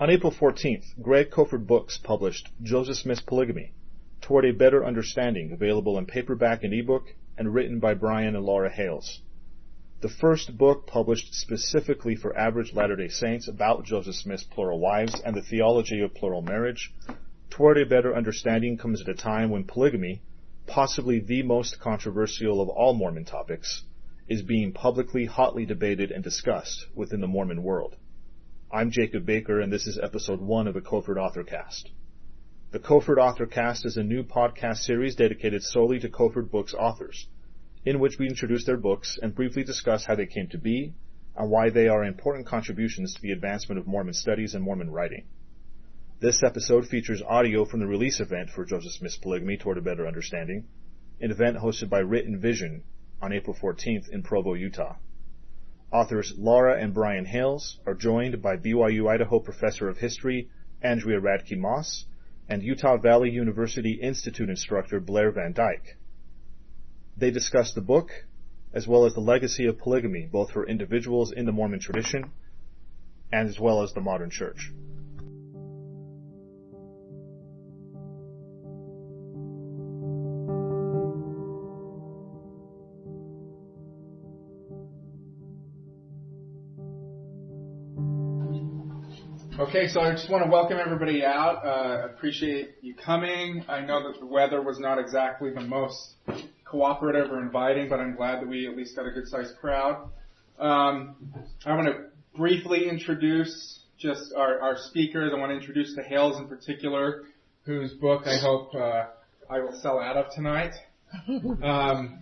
On April 14th, Greg Kofford Books published Joseph Smith's Polygamy, Toward a Better Understanding, available in paperback and ebook, and written by Brian and Laura Hales. The first book published specifically for average Latter-day Saints about Joseph Smith's plural wives and the theology of plural marriage, Toward a Better Understanding comes at a time when polygamy, possibly the most controversial of all Mormon topics, is being publicly hotly debated and discussed within the Mormon world. I'm Jacob Baker, and this is episode 1 of the Kofford AuthorCast. The Kofford AuthorCast is a new podcast series dedicated solely to Kofford Books authors, in which we introduce their books and briefly discuss how they came to be and why they are important contributions to the advancement of Mormon studies and Mormon writing. This episode features audio from the release event for Joseph Smith's Polygamy, Toward a Better Understanding, an event hosted by Writ Vision on April 14th in Provo, Utah. Authors Laura and Brian Hales are joined by BYU-Idaho Professor of History Andrea Radke-Moss and Utah Valley University Institute instructor Blair Van Dyke. They discuss the book, as well as the legacy of polygamy, both for individuals in the Mormon tradition and as well as the modern church. Okay, so I just want to welcome everybody out. Appreciate you coming. I know that the weather was not exactly the most cooperative or inviting, but I'm glad that we at least got a good-sized crowd. I want to briefly introduce just our speakers. I want to introduce the Hales in particular, whose book I hope I will sell out of tonight.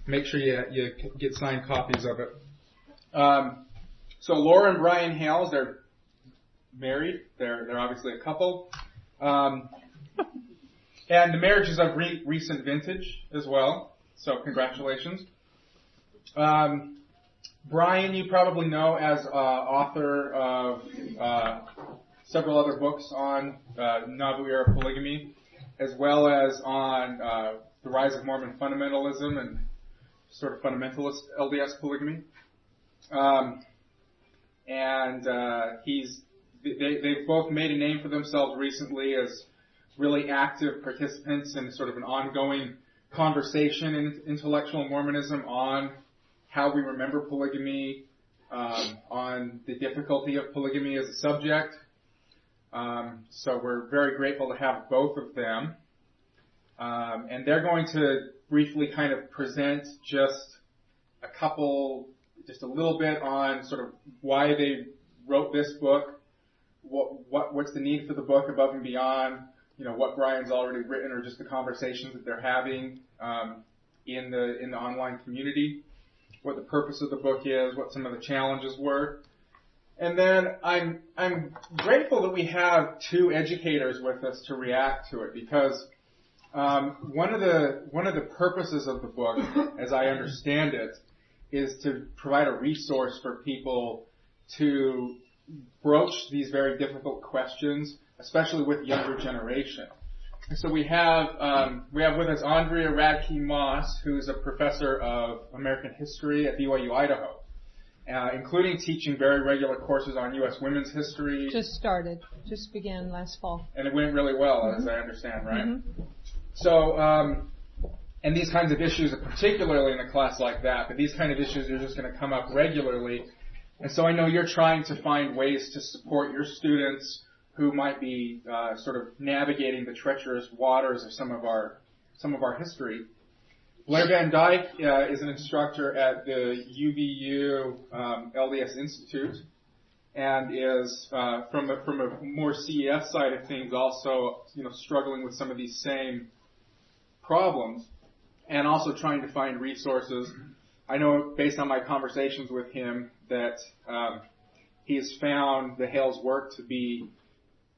Make sure you get signed copies of it. So Laura and Brian Hales, they're married. They're obviously a couple. And the marriage is of recent vintage as well. So congratulations. Brian, you probably know as author of several other books on Nauvoo era polygamy, as well as on the rise of Mormon fundamentalism and sort of fundamentalist LDS polygamy. They've both made a name for themselves recently as really active participants in sort of an ongoing conversation in intellectual Mormonism on how we remember polygamy, on the difficulty of polygamy as a subject. So we're very grateful to have both of them. And they're going to briefly kind of present just a little bit on sort of why they wrote this book, what's the need for the book above and beyond, what Brian's already written or just the conversations that they're having in the online community, what the purpose of the book is, what some of the challenges were. And then I'm grateful that we have two educators with us to react to it, because one of the purposes of the book, as I understand it, is to provide a resource for people to broach these very difficult questions, especially with younger generation. And so we have with us Andrea Radke-Moss, who's a professor of American history at BYU-Idaho, including teaching very regular courses on U.S. women's history. Just began last fall. And it went really well, as I understand, right? Mm-hmm. So, and these kinds of issues, particularly in a class like that, but these kind of issues are just going to come up regularly. And so I know you're trying to find ways to support your students who might be sort of navigating the treacherous waters of some of our history. Blair Van Dyke is an instructor at the UVU LDS Institute, and is from a more CES side of things also struggling with some of these same problems, and also trying to find resources. I know based on my conversations with him that he has found the Hales work to be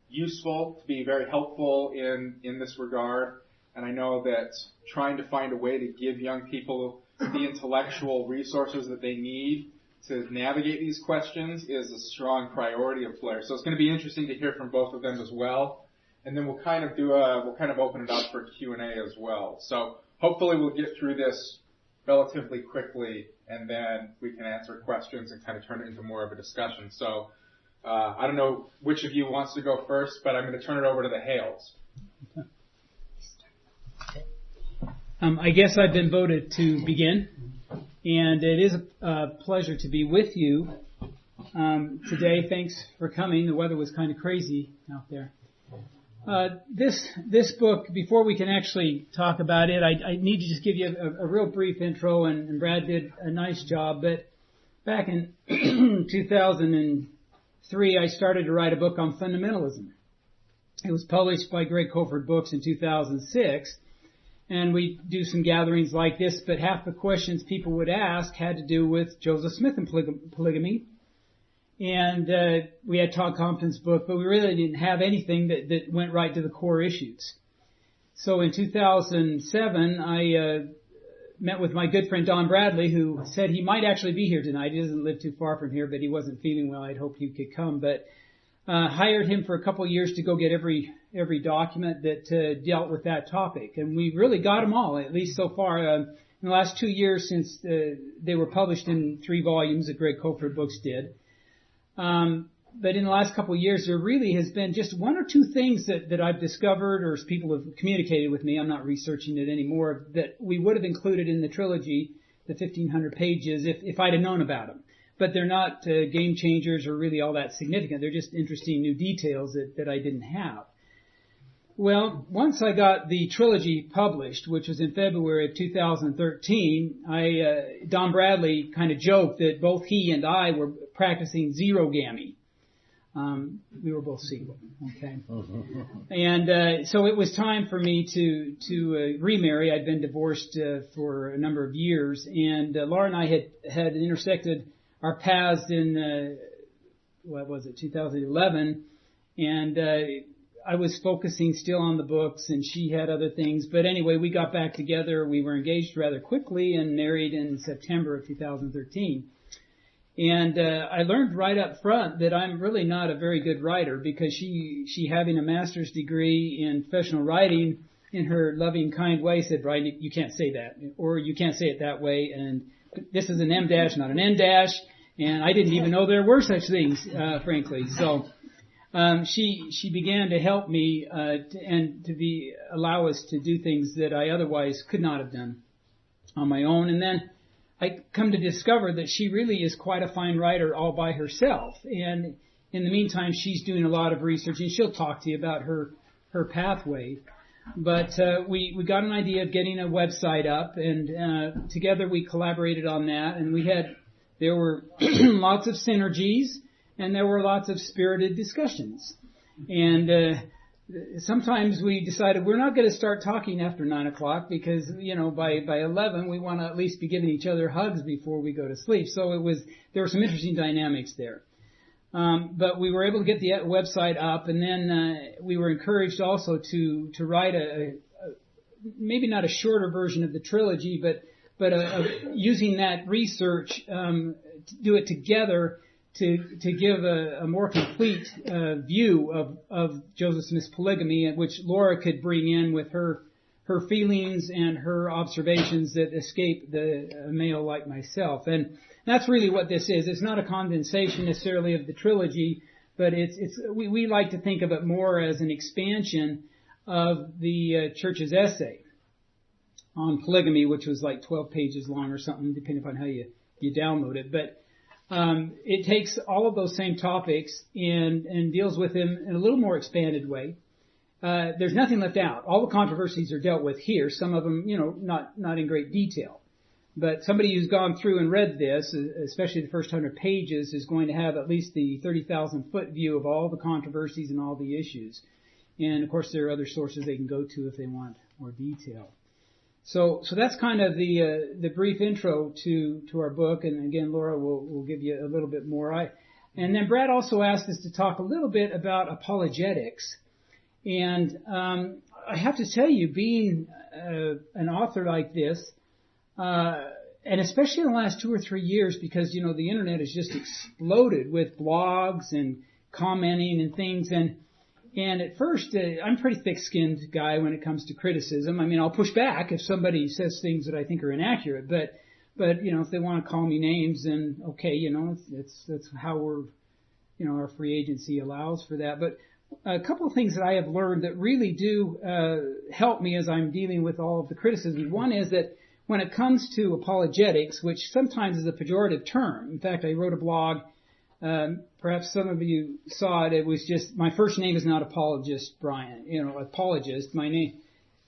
useful, to be very helpful in this regard. And I know that trying to find a way to give young people the intellectual resources that they need to navigate these questions is a strong priority of Blair. So it's going to be interesting to hear from both of them as well. And then we'll kind of open it up for Q&A as well. So hopefully we'll get through this relatively quickly, and then we can answer questions and kind of turn it into more of a discussion. So I don't know which of you wants to go first, but I'm going to turn it over to the Hales. I guess I've been voted to begin, and it is a pleasure to be with you today. Thanks for coming. The weather was kind of crazy out there. This book, before we can actually talk about it, I need to just give you a real brief intro, and Brad did a nice job. But back in 2003, I started to write a book on fundamentalism. It was published by Kofford Books in 2006. And we do some gatherings like this, but half the questions people would ask had to do with Joseph Smith and polygamy. And we had Todd Compton's book, but we really didn't have anything that went right to the core issues. So in 2007, I met with my good friend Don Bradley, who said he might actually be here tonight. He doesn't live too far from here, but he wasn't feeling well. I'd hoped he could come. But hired him for a couple of years to go get every document that dealt with that topic. And we really got them all, at least so far. In the last 2 years since they were published in 3 volumes that Kofford Books did. But in the last couple of years, there really has been just 1 or 2 things that I've discovered, or people have communicated with me, I'm not researching it anymore, that we would have included in the trilogy, the 1,500 pages, if I'd have known about them. But they're not game changers or really all that significant. They're just interesting new details that I didn't have. Well, once I got the trilogy published, which was in February of 2013, Don Bradley kind of joked that both he and I were practicing zero-gamy. We were both single, okay? And so it was time for me to remarry. I'd been divorced for a number of years, and Laura and I had intersected our paths in 2011, and I was focusing still on the books, and she had other things. But anyway, we got back together. We were engaged rather quickly and married in September of 2013. And I learned right up front that I'm really not a very good writer, because she having a master's degree in professional writing, in her loving, kind way, said, "Brian, you can't say that, or you can't say it that way, and this is an M dash, not an N dash." And I didn't even know there were such things, frankly. So she began to help me allow us to do things that I otherwise could not have done on my own. And then I come to discover that she really is quite a fine writer all by herself. And in the meantime, she's doing a lot of research, and she'll talk to you about her pathway. But we got an idea of getting a website up, and together we collaborated on that. And there were lots of synergies, and there were lots of spirited discussions. And sometimes we decided we're not going to start talking after 9 o'clock, because by 11 we want to at least be giving each other hugs before we go to sleep. So there were some interesting dynamics there. But we were able to get the website up, and then we were encouraged also to write maybe not a shorter version of the trilogy, but using that research to do it together to give a more complete view of Joseph Smith's polygamy, which Laura could bring in with her feelings and her observations that escape a male like myself. And that's really what this is. It's not a condensation necessarily of the trilogy, but we like to think of it more as an expansion of the church's essay on polygamy, which was like 12 pages long or something, depending upon how you download it. But it takes all of those same topics and deals with them in a little more expanded way. There's nothing left out. All the controversies are dealt with here. Some of them, not in great detail. But somebody who's gone through and read this, especially the first 100 pages, is going to have at least the 30,000-foot view of all the controversies and all the issues. And, of course, there are other sources they can go to if they want more detail. So that's kind of the brief intro to our book. And, again, Laura will give you a little bit more. And then Brad also asked us to talk a little bit about apologetics. And I have to tell you, being an author like this, and especially in the last 2 or 3 years, because, the internet has just exploded with blogs and commenting and things. And at first, I'm a pretty thick-skinned guy when it comes to criticism. I mean, I'll push back if somebody says things that I think are inaccurate. But if they want to call me names, then okay, that's how we're our free agency allows for that. But a couple of things that I have learned that really do help me as I'm dealing with all of the criticism. One is that when it comes to apologetics, which sometimes is a pejorative term. In fact, I wrote a blog. Perhaps some of you saw it. It was just, my first name is not apologist Brian, apologist. My name,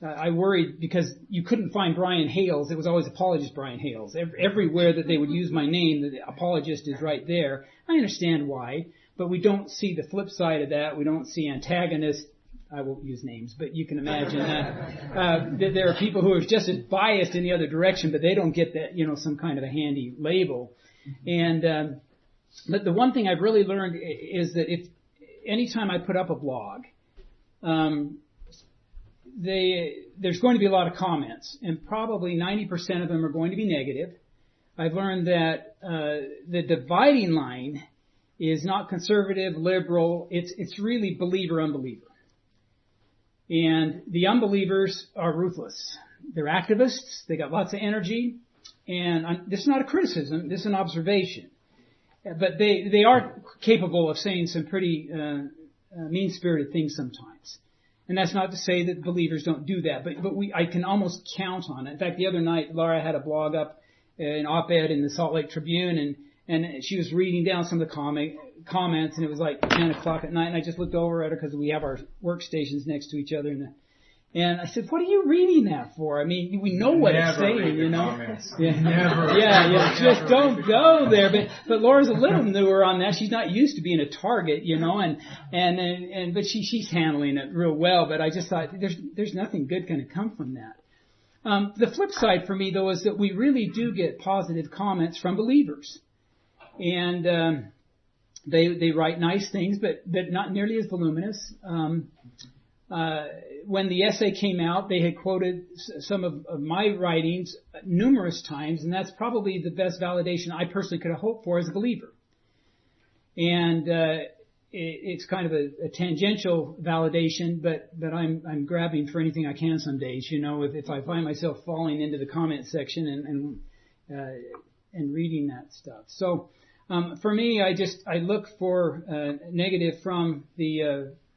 I worried because you couldn't find Brian Hales. It was always apologist Brian Hales. Everywhere that they would use my name, the apologist is right there. I understand why, but we don't see the flip side of that. We don't see antagonist. I won't use names, but you can imagine that there are people who are just as biased in the other direction, but they don't get that, some kind of a handy label. And but the one thing I've really learned is that if anytime I put up a blog, there's going to be a lot of comments, and probably 90% of them are going to be negative. I've learned that the dividing line is not conservative, liberal. It's really believer, unbeliever. And the unbelievers are ruthless. They're activists. They got lots of energy. And this is not a criticism. This is an observation. But they are capable of saying some pretty mean-spirited things sometimes. And that's not to say that believers don't do that. But I can almost count on it. In fact, the other night, Laura had a blog up, an op-ed in the Salt Lake Tribune, and she was reading down some of the comments, and it was like 10 o'clock at night, and I just looked over at her because we have our workstations next to each other, and I said, "What are you reading that for? I mean, we know what it's saying, Yeah, just don't go there." But Laura's a little newer on that. She's not used to being a target, but she's handling it real well. But I just thought there's nothing good going to come from that. The flip side for me, though, is that we really do get positive comments from believers. And they write nice things, but not nearly as voluminous. When the essay came out, they had quoted some of my writings numerous times, and that's probably the best validation I personally could have hoped for as a believer. And it's kind of a tangential validation, but I'm grabbing for anything I can some days. If I find myself falling into the comment section and reading that stuff. So for me, I look for negative from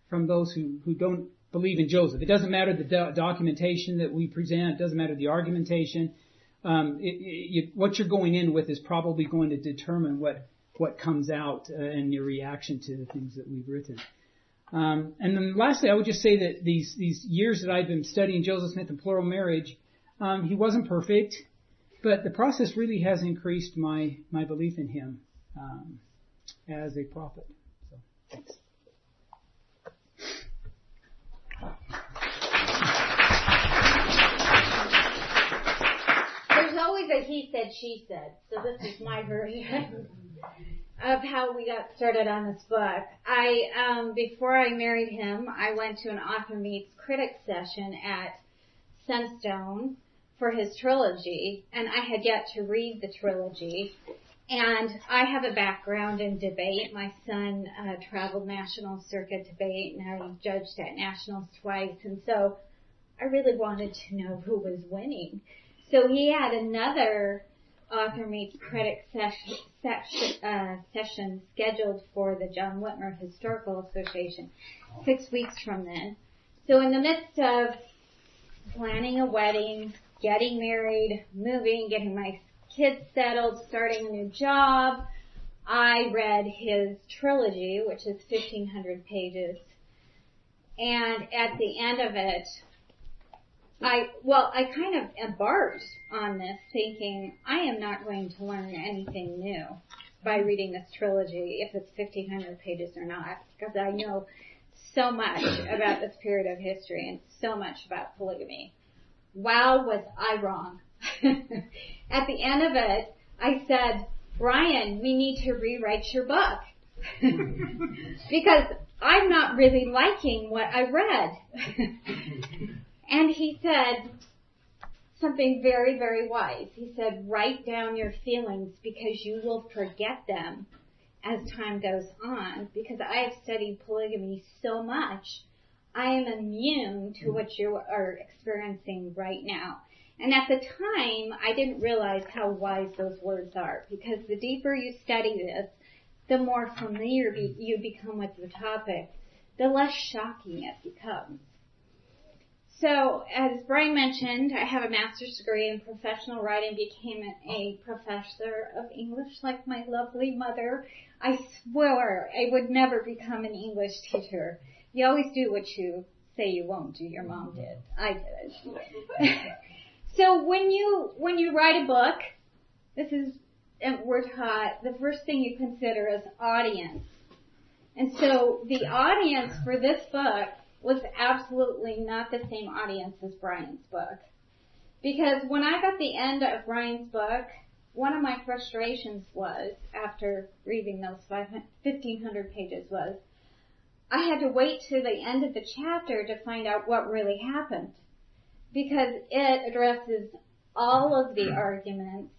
those who don't believe in Joseph. It doesn't matter the documentation that we present. It doesn't matter the argumentation. What you're going in with is probably going to determine what comes out in your reaction to the things that we've written. And then lastly, I would just say that these years that I've been studying Joseph Smith and plural marriage, he wasn't perfect, but the process really has increased my belief in him as a prophet. So, thanks. There's always a he said, she said. So this is my version of how we got started on this book. Before I married him, I went to an Author Meets Critics session at Sunstone for his trilogy, and I had yet to read the trilogy. And I have a background in debate. My son traveled national circuit debate, and I judged at nationals twice. And so I really wanted to know who was winning. So he had another Author Meets Critics session scheduled for the John Whitmer Historical Association 6 weeks from then. So in the midst of planning a wedding, getting married, moving, getting my kids settled, starting a new job, I read his trilogy, which is 1,500 pages. And at the end of it, I kind of embarked on this thinking I am not going to learn anything new by reading this trilogy, if it's 1,500 pages or not, because I know so much about this period of history and so much about polygamy. Wow, was I wrong. At the end of it, I said, Brian, we need to rewrite your book. Because I'm not really liking what I read. And he said something very, very wise. He said, write down your feelings because you will forget them as time goes on. Because I have studied polygamy so much, I am immune to what you are experiencing right now. And at the time, I didn't realize how wise those words are, because the deeper you study this, the more familiar you become with the topic, the less shocking it becomes. So, as Brian mentioned, I have a master's degree in professional writing, became a professor of English like my lovely mother. I swore I would never become an English teacher. You always do what you say you won't do. Your mom did. I did. So when you write a book, we're taught, the first thing you consider is audience. And so the audience for this book was absolutely not the same audience as Brian's book. Because when I got the end of Brian's book, one of my frustrations was, after reading those 1,500 pages, was I had to wait to the end of the chapter to find out what really happened. Because it addresses all of the arguments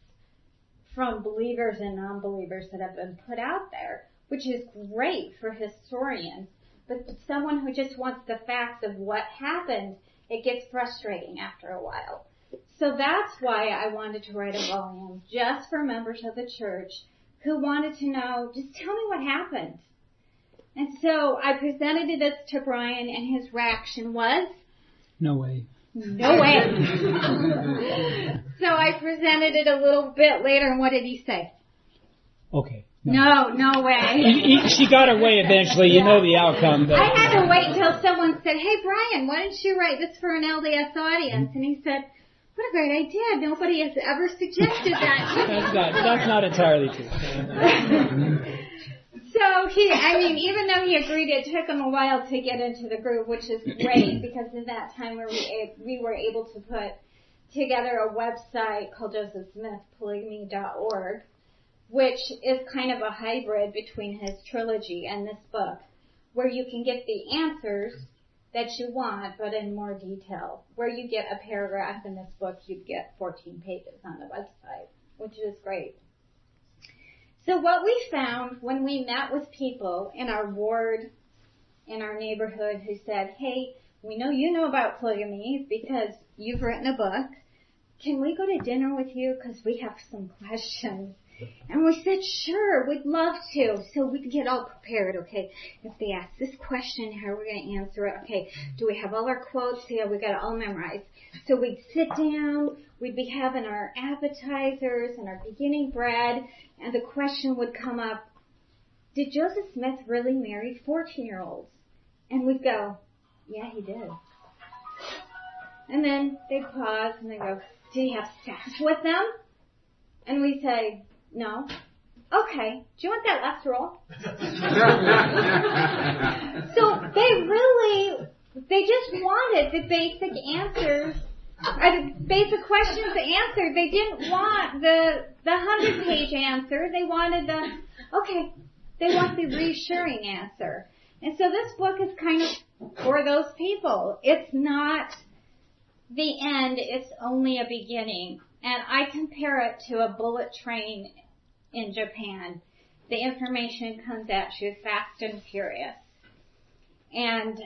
from believers and non-believers that have been put out there, which is great for historians. But someone who just wants the facts of what happened, it gets frustrating after a while. So that's why I wanted to write a volume just for members of the church who wanted to know, just tell me what happened. And so I presented this to Brian, and his reaction was, No way. No way. So I presented it a little bit later, and what did he say? Okay. No way. She got her way eventually. You know the outcome. But I had to wait until someone said, hey, Brian, why don't you write this for an LDS audience? And he said, what a great idea. Nobody has ever suggested that. That's not entirely true. So even though he agreed, it took him a while to get into the groove, which is great because in that time we were able to put together a website called josephsmithpolygamy.org, which is kind of a hybrid between his trilogy and this book, where you can get the answers that you want, but in more detail. Where you get a paragraph in this book, you'd get 14 pages on the website, which is great. So what we found when we met with people in our ward, in our neighborhood, who said, hey, we know you know about polygamy because you've written a book. Can we go to dinner with you? Because we have some questions. And we said, sure, we'd love to. So we'd get all prepared, okay? If they ask this question, how are we going to answer it? Okay, do we have all our quotes? Yeah, we got it all memorized. So we'd sit down, we'd be having our appetizers and our beginning bread, and the question would come up, did Joseph Smith really marry 14-year-olds? And we'd go, yeah, he did. And then they'd pause and they'd go, did he have sex with them? And we'd say, no. Okay. Do you want that last roll? So they just wanted the basic answers, the basic questions answered. They didn't want the 100-page answer. They wanted they want the reassuring answer. And so this book is kind of for those people. It's not the end. It's only a beginning. And I compare it to a bullet train in Japan. The information comes at you fast and furious. And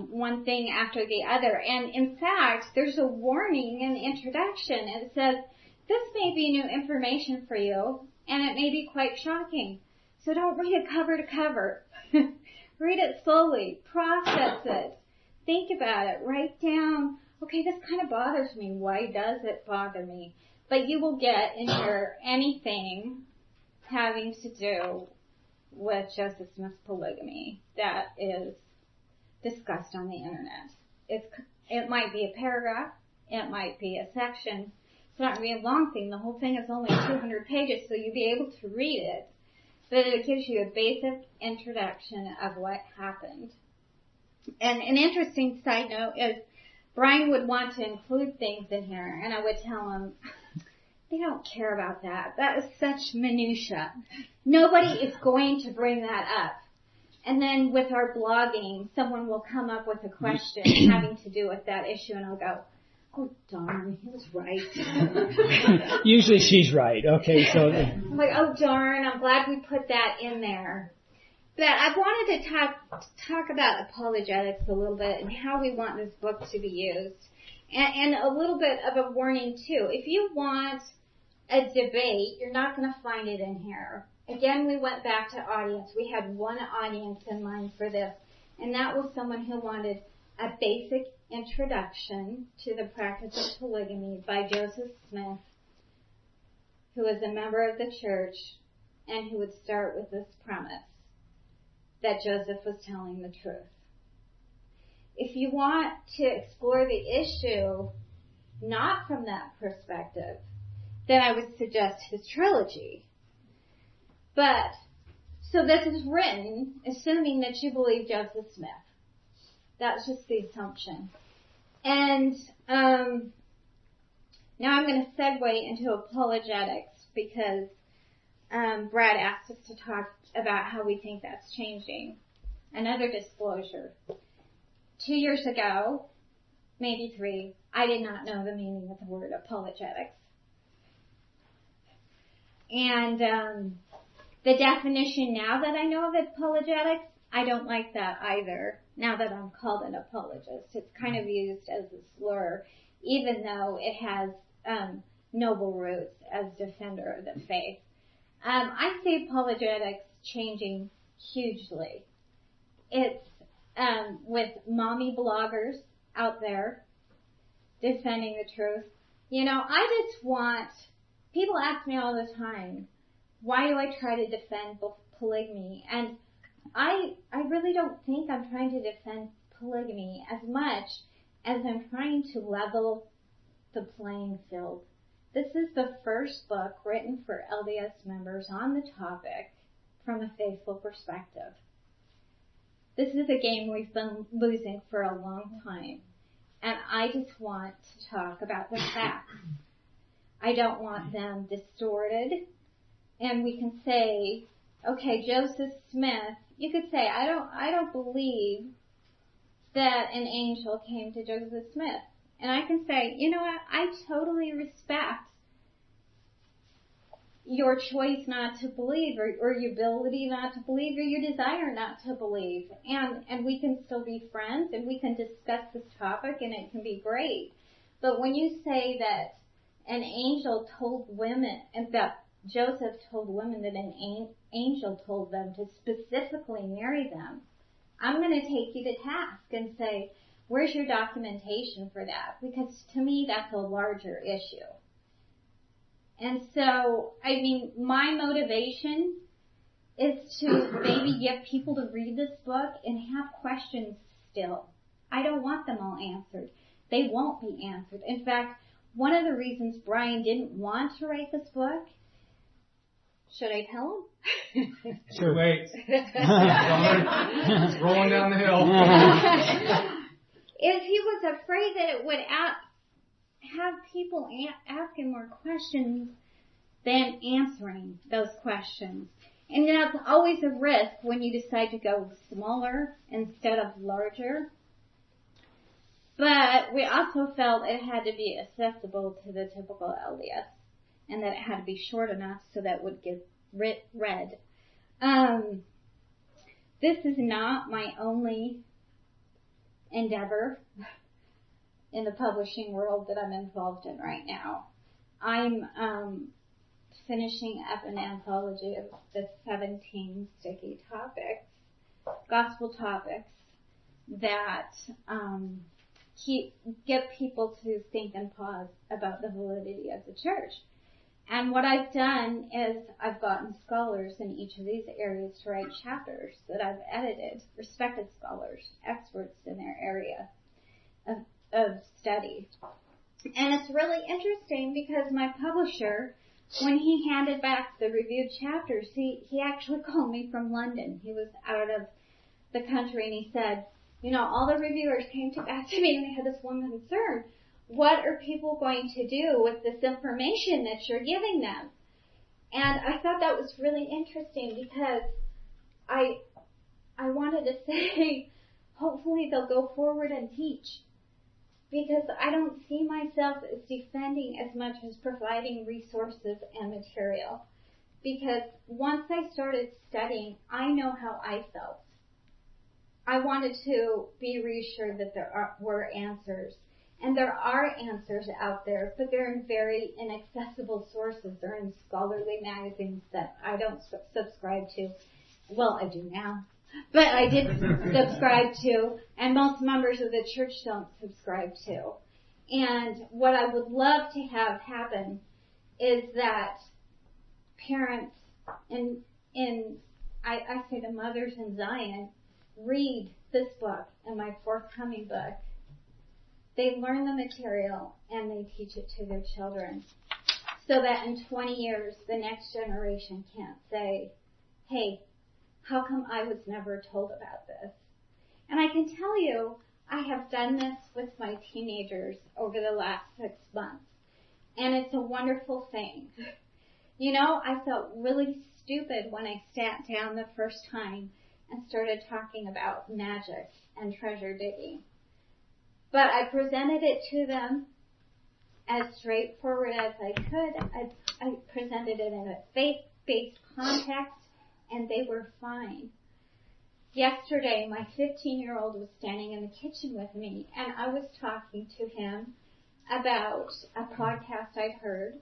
one thing after the other. And in fact, there's a warning in the introduction. It says, this may be new information for you, and it may be quite shocking. So don't read it cover to cover. Read it slowly. Process it. Think about it. Write down, okay, this kind of bothers me. Why does it bother me? But you will get in here anything having to do with Joseph Smith's polygamy that is discussed on the internet. It might be a paragraph. It might be a section. It's not going to be a long thing. The whole thing is only 200 pages, so you'll be able to read it. But it gives you a basic introduction of what happened. And an interesting side note is Brian would want to include things in here, and I would tell him, they don't care about that. That is such minutia. Nobody is going to bring that up. And then with our blogging, someone will come up with a question having to do with that issue, and I'll go, oh, darn, he was right. Usually she's right. Okay, so I'm like, oh, darn, I'm glad we put that in there. But I wanted to talk about apologetics a little bit and how we want this book to be used. And a little bit of a warning, too. If you want a debate, you're not going to find it in here. again, we went back to audience. We had one audience in mind for this, and that was someone who wanted a basic introduction to the practice of polygamy by Joseph Smith, who is a member of the church, and who would start with this premise that Joseph was telling the truth. If you want to explore the issue not from that perspective, then I would suggest his trilogy. But, so this is written assuming that you believe Joseph Smith. That's just the assumption. And now I'm going to segue into apologetics because Brad asked us to talk about how we think that's changing. Another disclosure. 2 years ago, maybe 3, I did not know the meaning of the word apologetics. And the definition now that I know of apologetics, I don't like that either, now that I'm called an apologist. It's kind of used as a slur, even though it has noble roots as defender of the faith. I see apologetics changing hugely. It's with mommy bloggers out there defending the truth. You know, I just want, people ask me all the time, why do I try to defend polygamy? And I really don't think I'm trying to defend polygamy as much as I'm trying to level the playing field. This is the first book written for LDS members on the topic from a faithful perspective. This is a game we've been losing for a long time, and I just want to talk about the facts. I don't want them distorted, and we can say, okay, Joseph Smith, you could say, I don't believe that an angel came to Joseph Smith. And I can say, you know what, I totally respect your choice not to believe, or your ability not to believe, or your desire not to believe. And we can still be friends, and we can discuss this topic, and it can be great. But when you say that an angel told women, and that Joseph told women that an angel told them to specifically marry them, I'm going to take you to task and say, where's your documentation for that? Because to me, that's a larger issue. And so, I mean, my motivation is to maybe get people to read this book and have questions still. I don't want them all answered. They won't be answered. In fact, one of the reasons Brian didn't want to write this book, should I tell him? Sure. Wait. It's rolling down the hill. Is he was afraid that it would have people asking more questions than answering those questions. And that's always a risk when you decide to go smaller instead of larger. But we also felt it had to be accessible to the typical LDS, and that it had to be short enough so that it would get read. This is not my only endeavor in the publishing world that I'm involved in right now. I'm finishing up an anthology of the 17 sticky topics, gospel topics, that get people to think and pause about the validity of the church. And what I've done is I've gotten scholars in each of these areas to write chapters that I've edited, respected scholars, experts in their area of study. And it's really interesting because my publisher, when he handed back the reviewed chapters, he actually called me from London. He was out of the country, and he said, you know, all the reviewers came back to me and they had this one concern. What are people going to do with this information that you're giving them? And I thought that was really interesting because I wanted to say, hopefully they'll go forward and teach. Because I don't see myself as defending as much as providing resources and material. Because once I started studying, I know how I felt. I wanted to be reassured that there were answers. And there are answers out there, but they're in very inaccessible sources. They're in scholarly magazines that I don't subscribe to. Well, I do now. But I did subscribe to, and most members of the church don't subscribe to. And what I would love to have happen is that parents I say the mothers in Zion, read this book and my forthcoming book. They learn the material and they teach it to their children so that in 20 years the next generation can't say, hey, how come I was never told about this? And I can tell you, I have done this with my teenagers over the last 6 months. And it's a wonderful thing. You know, I felt really stupid when I sat down the first time and started talking about magic and treasure digging. But I presented it to them as straightforward as I could. I presented it in a faith-based context, and they were fine. Yesterday, my 15-year-old was standing in the kitchen with me, and I was talking to him about a podcast I'd heard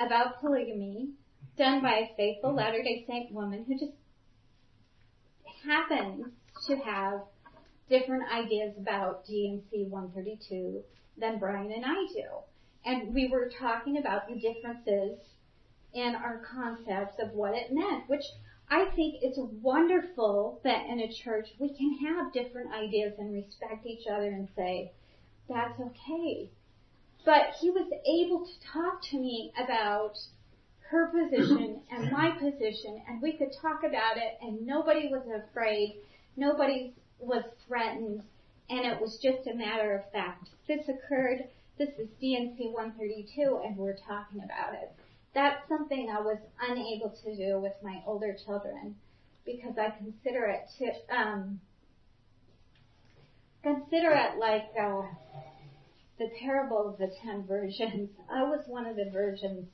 about polygamy done by a faithful Latter-day Saint woman who just happens to have different ideas about GNC 132 than Brian and I do. And we were talking about the differences in our concepts of what it meant, which I think it's wonderful that in a church we can have different ideas and respect each other and say, that's okay. But he was able to talk to me about her position and my position, and we could talk about it, and nobody was afraid, nobody was threatened, and it was just a matter of fact. This occurred, this is DNC 132, and we're talking about it. That's something I was unable to do with my older children because I consider it like the parable of the 10 virgins. I was one of the virgins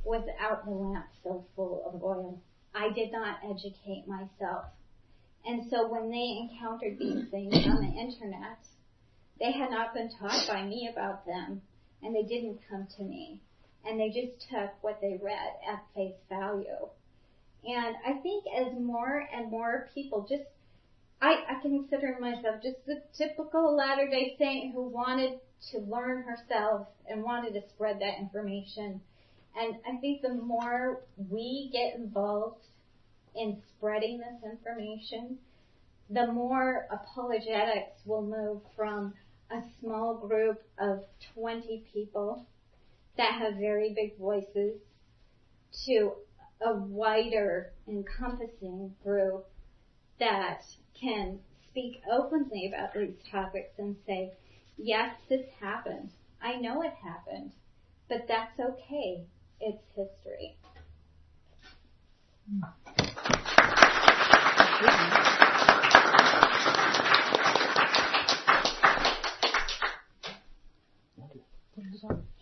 without the lamp so full of oil. I did not educate myself. And so when they encountered these things on the internet, they had not been taught by me about them, and they didn't come to me. And they just took what they read at face value. And I think as more and more people I consider myself just the typical Latter-day Saint who wanted to learn herself and wanted to spread that information. And I think the more we get involved in spreading this information, the more apologetics will move from a small group of 20 people that have very big voices to a wider encompassing group that can speak openly about these topics and say, yes, this happened. I know it happened, but that's okay. It's history.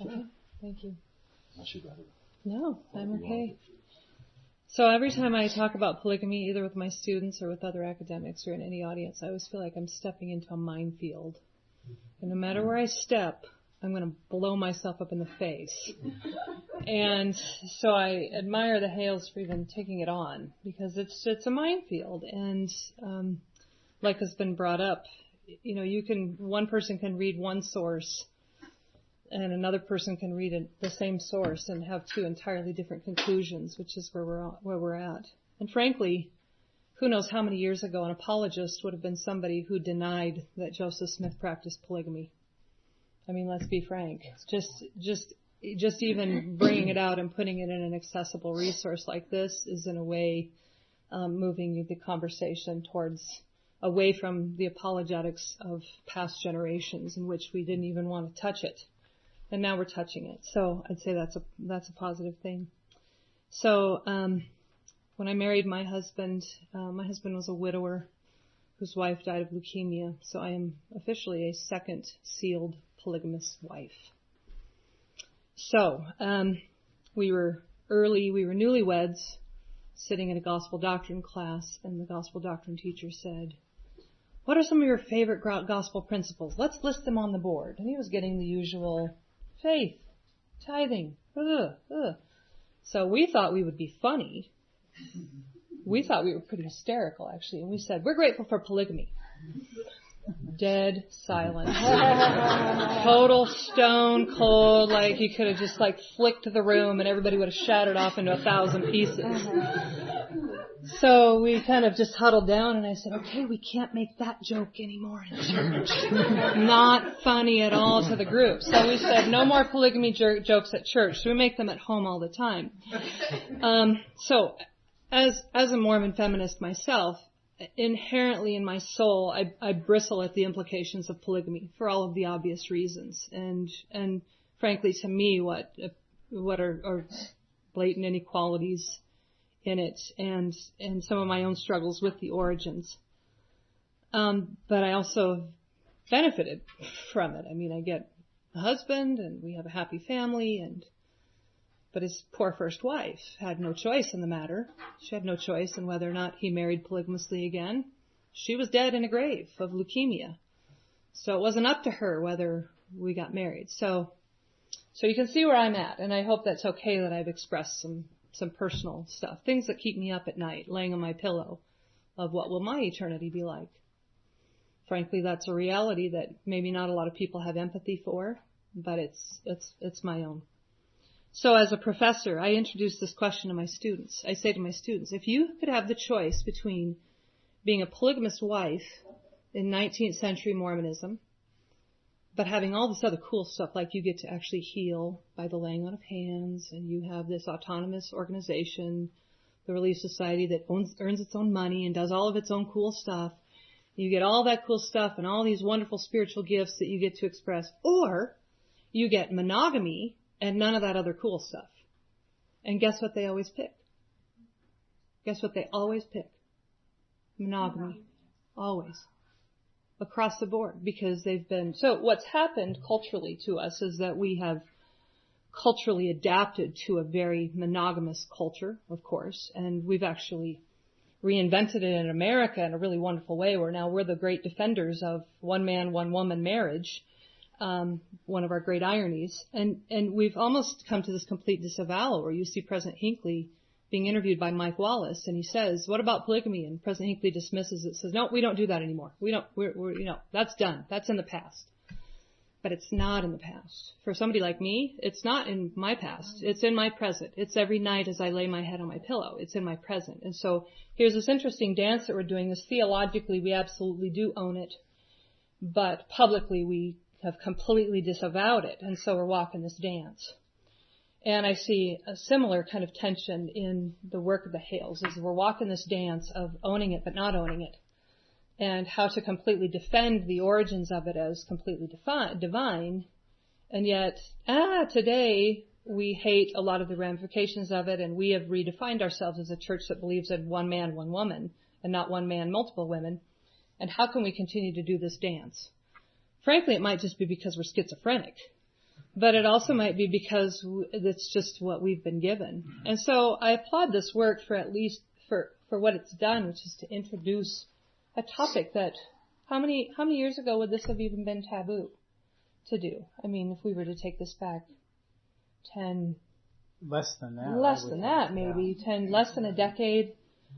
Okay. Thank you. No, I'm okay. So every time I talk about polygamy, either with my students or with other academics or in any audience, I always feel like I'm stepping into a minefield. And no matter where I step, I'm going to blow myself up in the face. And so I admire the Hales for even taking it on, because it's a minefield. And like has been brought up, you know, one person can read one source and another person can read the same source and have two entirely different conclusions, which is where we're at. And frankly, who knows how many years ago an apologist would have been somebody who denied that Joseph Smith practiced polygamy. I mean, let's be frank. Just even bringing it out and putting it in an accessible resource like this is in a way moving the conversation away from the apologetics of past generations in which we didn't even want to touch it. And now we're touching it. So I'd say that's a positive thing. So when I married my husband was a widower whose wife died of leukemia. So I am officially a second sealed polygamous wife. So we were newlyweds, sitting in a gospel doctrine class, and the gospel doctrine teacher said, what are some of your favorite gospel principles? Let's list them on the board. And he was getting the usual faith, tithing, So we thought we would be funny. We thought we were pretty hysterical, actually. And we said, we're grateful for polygamy. Dead silence. Total stone cold, like you could have just like flicked the room and everybody would have shattered off into 1,000 pieces. So we kind of just huddled down and I said, okay, we can't make that joke anymore in church. Not funny at all to the group. So we said, no more polygamy jokes at church. So we make them at home all the time. So as a Mormon feminist myself, inherently in my soul, I bristle at the implications of polygamy for all of the obvious reasons. And frankly, to me, what are blatant inequalities in it and some of my own struggles with the origins. But I also benefited from it. I mean, I get a husband and we have a happy family but his poor first wife had no choice in the matter. She had no choice in whether or not he married polygamously again. She was dead in a grave of leukemia. So it wasn't up to her whether we got married. So you can see where I'm at, and I hope that's okay that I've expressed some personal stuff, things that keep me up at night, laying on my pillow, of what will my eternity be like. Frankly, that's a reality that maybe not a lot of people have empathy for, but it's my own. So as a professor, I introduce this question to my students. I say to my students, if you could have the choice between being a polygamous wife in 19th century Mormonism, but having all this other cool stuff, like you get to actually heal by the laying on of hands, and you have this autonomous organization, the Relief Society, that earns its own money and does all of its own cool stuff. You get all that cool stuff and all these wonderful spiritual gifts that you get to express. Or you get monogamy and none of that other cool stuff. And guess what they always pick? Guess what they always pick? Monogamy. Always. Across the board. Because they've been... So what's happened culturally to us is that we have culturally adapted to a very monogamous culture, of course. And we've actually reinvented it in America in a really wonderful way, where now we're the great defenders of one man, one woman marriage. One of our great ironies. And we've almost come to this complete disavowal, where you see President Hinckley being interviewed by Mike Wallace, and he says, what about polygamy? And President Hinckley dismisses it, says, no, we don't do that anymore. That's done. That's in the past. But it's not in the past. For somebody like me, it's not in my past. It's in my present. It's every night as I lay my head on my pillow. It's in my present. And so here's this interesting dance that we're doing. This theologically, we absolutely do own it. But publicly, we have completely disavowed it, and so we're walking this dance. And I see a similar kind of tension in the work of the Hales, is we're walking this dance of owning it but not owning it, and how to completely defend the origins of it as completely divine, and yet, today we hate a lot of the ramifications of it, and we have redefined ourselves as a church that believes in one man, one woman, and not one man, multiple women. And how can we continue to do this dance? Frankly, it might just be because we're schizophrenic, but it also might be because it's just what we've been given. And so I applaud this work for at least for what it's done, which is to introduce a topic that how many years ago would this have even been taboo to do? I mean, if we were to take this back 10, less than that, maybe 10, less than a decade,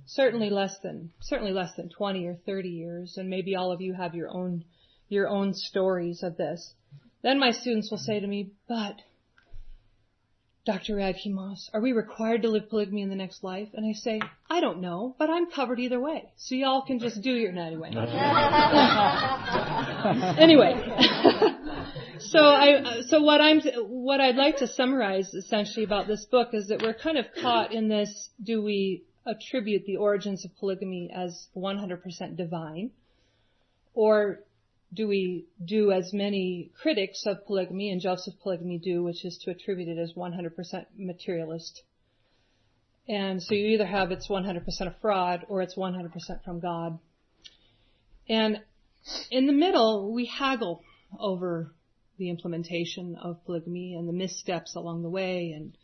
certainly less than 20 or 30 years, and maybe all of you have your own stories of this. Then my students will say to me, but Dr. Radke-Moss, are we required to live polygamy in the next life? And I say, I don't know, but I'm covered either way. So y'all can just do your anyway. Anyway. So what I'd like to summarize essentially about this book is that we're kind of caught in this, do we attribute the origins of polygamy as 100% divine? Or do we do as many critics of polygamy and Joseph's polygamy do, which is to attribute it as 100% materialist? And so you either have it's 100% a fraud or it's 100% from God. And in the middle, we haggle over the implementation of polygamy and the missteps along the way. And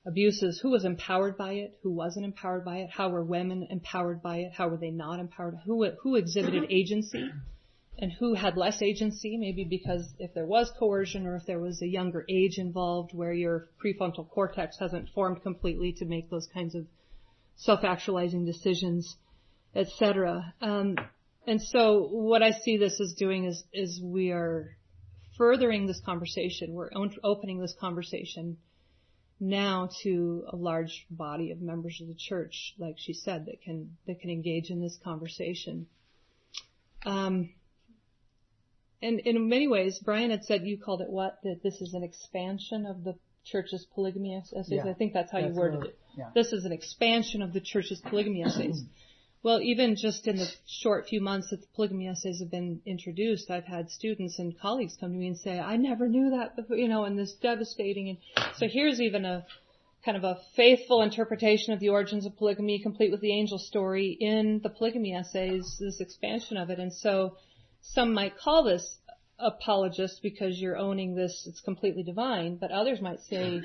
abuses, who was empowered by it, who wasn't empowered by it, how were women empowered by it, how were they not empowered, who exhibited agency, and who had less agency, maybe because if there was coercion or if there was a younger age involved where your prefrontal cortex hasn't formed completely to make those kinds of self-actualizing decisions, etc. And so what I see this as doing is we are furthering this conversation. We're opening this conversation now to a large body of members of the church, like she said, that can engage in this conversation. And in many ways, Brian had said, you called it what? That this is an expansion of the church's polygamy essays. Yeah, I think that's how you worded it. Yeah. This is an expansion of the church's polygamy essays. Well, even just in the short few months that the polygamy essays have been introduced, I've had students and colleagues come to me and say, I never knew that before, and this devastating. And so here's even a kind of a faithful interpretation of the origins of polygamy, complete with the angel story in the polygamy essays, this expansion of it. And so some might call this apologist because you're owning this, it's completely divine, but others might say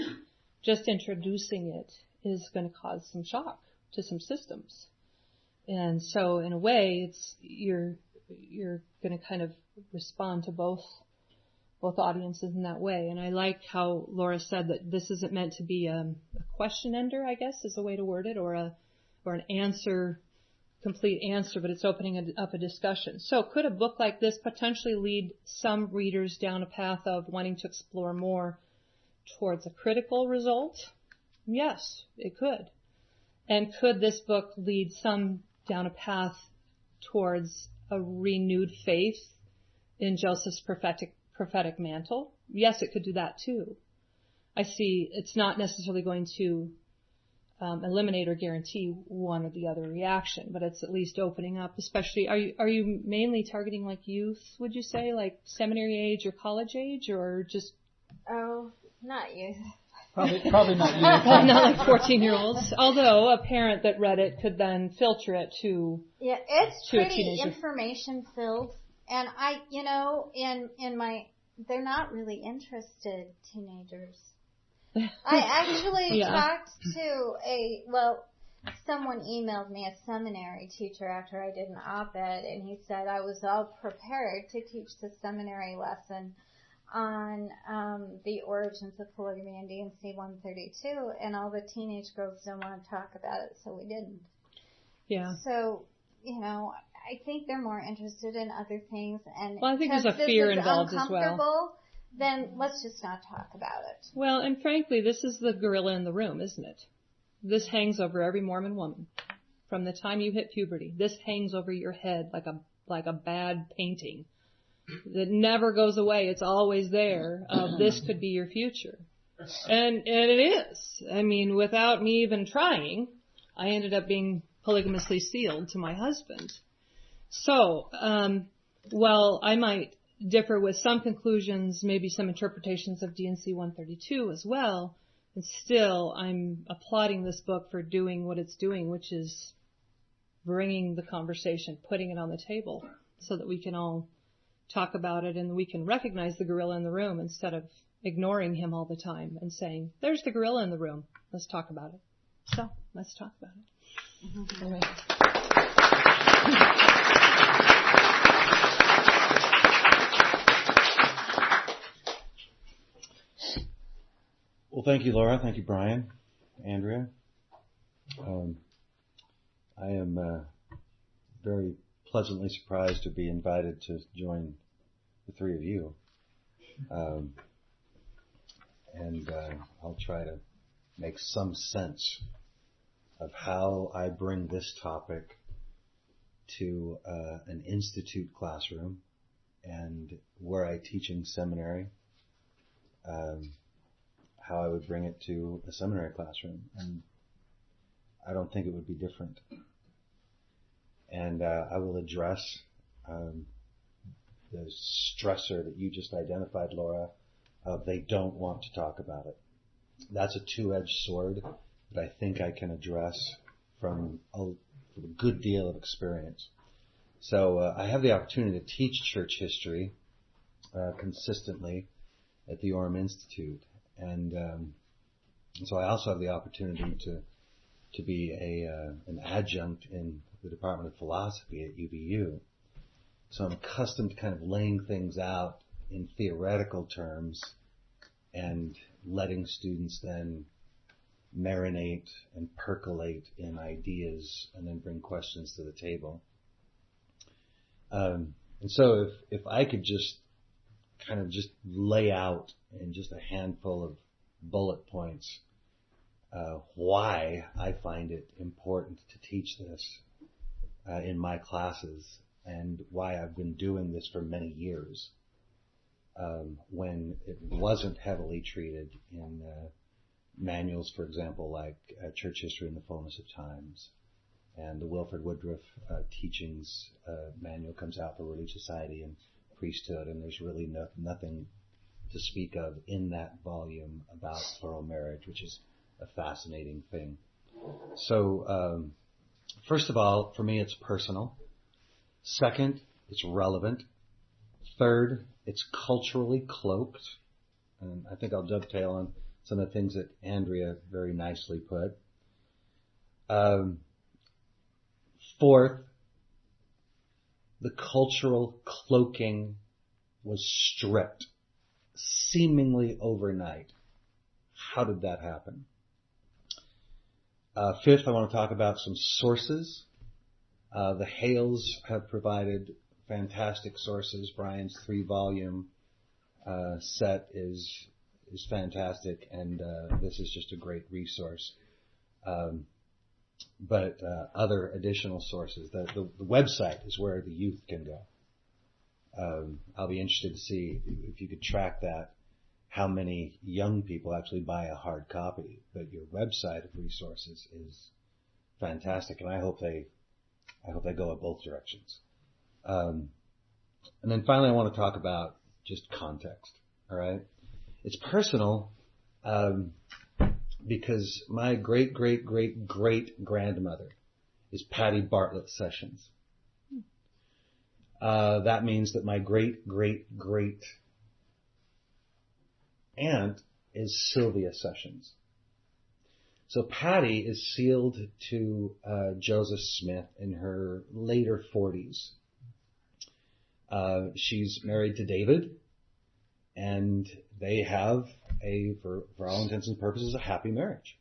just introducing it is going to cause some shock to some systems. And so in a way, you're going to kind of respond to both audiences in that way. And I like how Laura said that this isn't meant to be a question ender, I guess is a way to word it, or an answer, complete answer, but it's opening up a discussion. So could a book like this potentially lead some readers down a path of wanting to explore more towards a critical result? Yes, it could. And could this book lead some down a path towards a renewed faith in Joseph's prophetic mantle? Yes, it could do that too. I see it's not necessarily going to eliminate or guarantee one or the other reaction, but it's at least opening up. Especially, are you mainly targeting like youth? Would you say like seminary age or college age, or just? Oh, not youth. Probably not you. Probably not like 14-year-olds. Although a parent that read it could then filter it to it's to a pretty teenager. information filled, and they're not really interested teenagers. I actually talked to someone emailed me, a seminary teacher, after I did an op-ed, and he said I was all prepared to teach the seminary lesson on the origins of polygamy in D&C 132, and all the teenage girls don't want to talk about it, so we didn't. Yeah. So, I think they're more interested in other things, and I think there's a fear involved as well. Then let's just not talk about it. Well, and frankly, this is the gorilla in the room, isn't it? This hangs over every Mormon woman from the time you hit puberty. This hangs over your head like a bad painting that never goes away. It's always there. This could be your future. And it is. I mean, without me even trying, I ended up being polygamously sealed to my husband. So, while I might differ with some conclusions, maybe some interpretations of D&C 132 as well, and still I'm applauding this book for doing what it's doing, which is bringing the conversation, putting it on the table so that we can all talk about it and we can recognize the gorilla in the room instead of ignoring him all the time and saying, there's the gorilla in the room. Let's talk about it. So, let's talk about it. Mm-hmm. Anyway. Well, thank you, Laura. Thank you, Brian, Andrea. I am very pleasantly surprised to be invited to join the three of you. And I'll try to make some sense of how I bring this topic to an institute classroom and where I teach in seminary, how I would bring it to a seminary classroom. And I don't think it would be different. And I will address the stressor that you just identified, Laura, of they don't want to talk about it. That's a two-edged sword that I think I can address from a good deal of experience. So I have the opportunity to teach church history consistently at the Orem Institute. And And so I also have the opportunity to be an adjunct in the Department of Philosophy at UVU. So I'm accustomed to kind of laying things out in theoretical terms and letting students then marinate and percolate in ideas and then bring questions to the table. And so if I could just kind of just lay out in just a handful of bullet points why I find it important to teach this in my classes and why I've been doing this for many years when it wasn't heavily treated in manuals, for example, like Church History in the Fullness of Times, and the Wilford Woodruff Teachings manual comes out for Relief Society and Priesthood, and there's really nothing to speak of in that volume about plural marriage, which is a fascinating thing. So, first of all, for me, it's personal. Second, it's relevant. Third, it's culturally cloaked. And I think I'll dovetail on some of the things that Andrea very nicely put. Fourth, the cultural cloaking was stripped seemingly overnight. How did that happen? Fifth, I want to talk about some sources. The Hales have provided fantastic sources. Brian's 3-volume set is fantastic, and this is just a great resource. But other additional sources. The website is where the youth can go. I'll be interested to see if you could track that, how many young people actually buy a hard copy. But your website of resources is fantastic, and I hope they go in both directions. And then finally, I want to talk about just context. All right, it's personal because my great grandmother is Patty Bartlett Sessions. That means that my great aunt is Sylvia Sessions. So Patty is sealed to Joseph Smith in her later 40s. She's married to David, and they have for all intents and purposes, a happy marriage.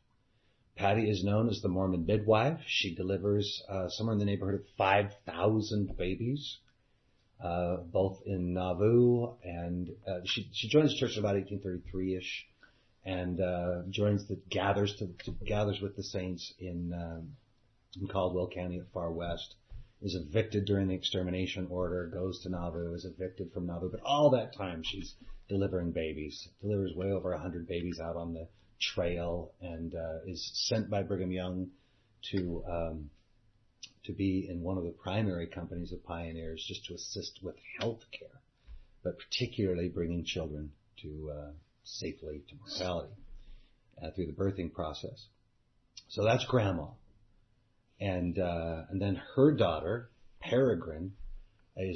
Patty is known as the Mormon midwife. She delivers somewhere in the neighborhood of 5,000 babies, both in Nauvoo, and she joins the church in about 1833-ish, and gathers with the saints in Caldwell County at Far West. Is evicted during the extermination order, goes to Nauvoo, is evicted from Nauvoo, but all that time she's delivering babies, delivers way over 100 babies out on the trail, and is sent by Brigham Young to be in one of the primary companies of pioneers just to assist with health care, but particularly bringing children to safely to mortality through the birthing process. So that's Grandma. And then her daughter, Peregrine, her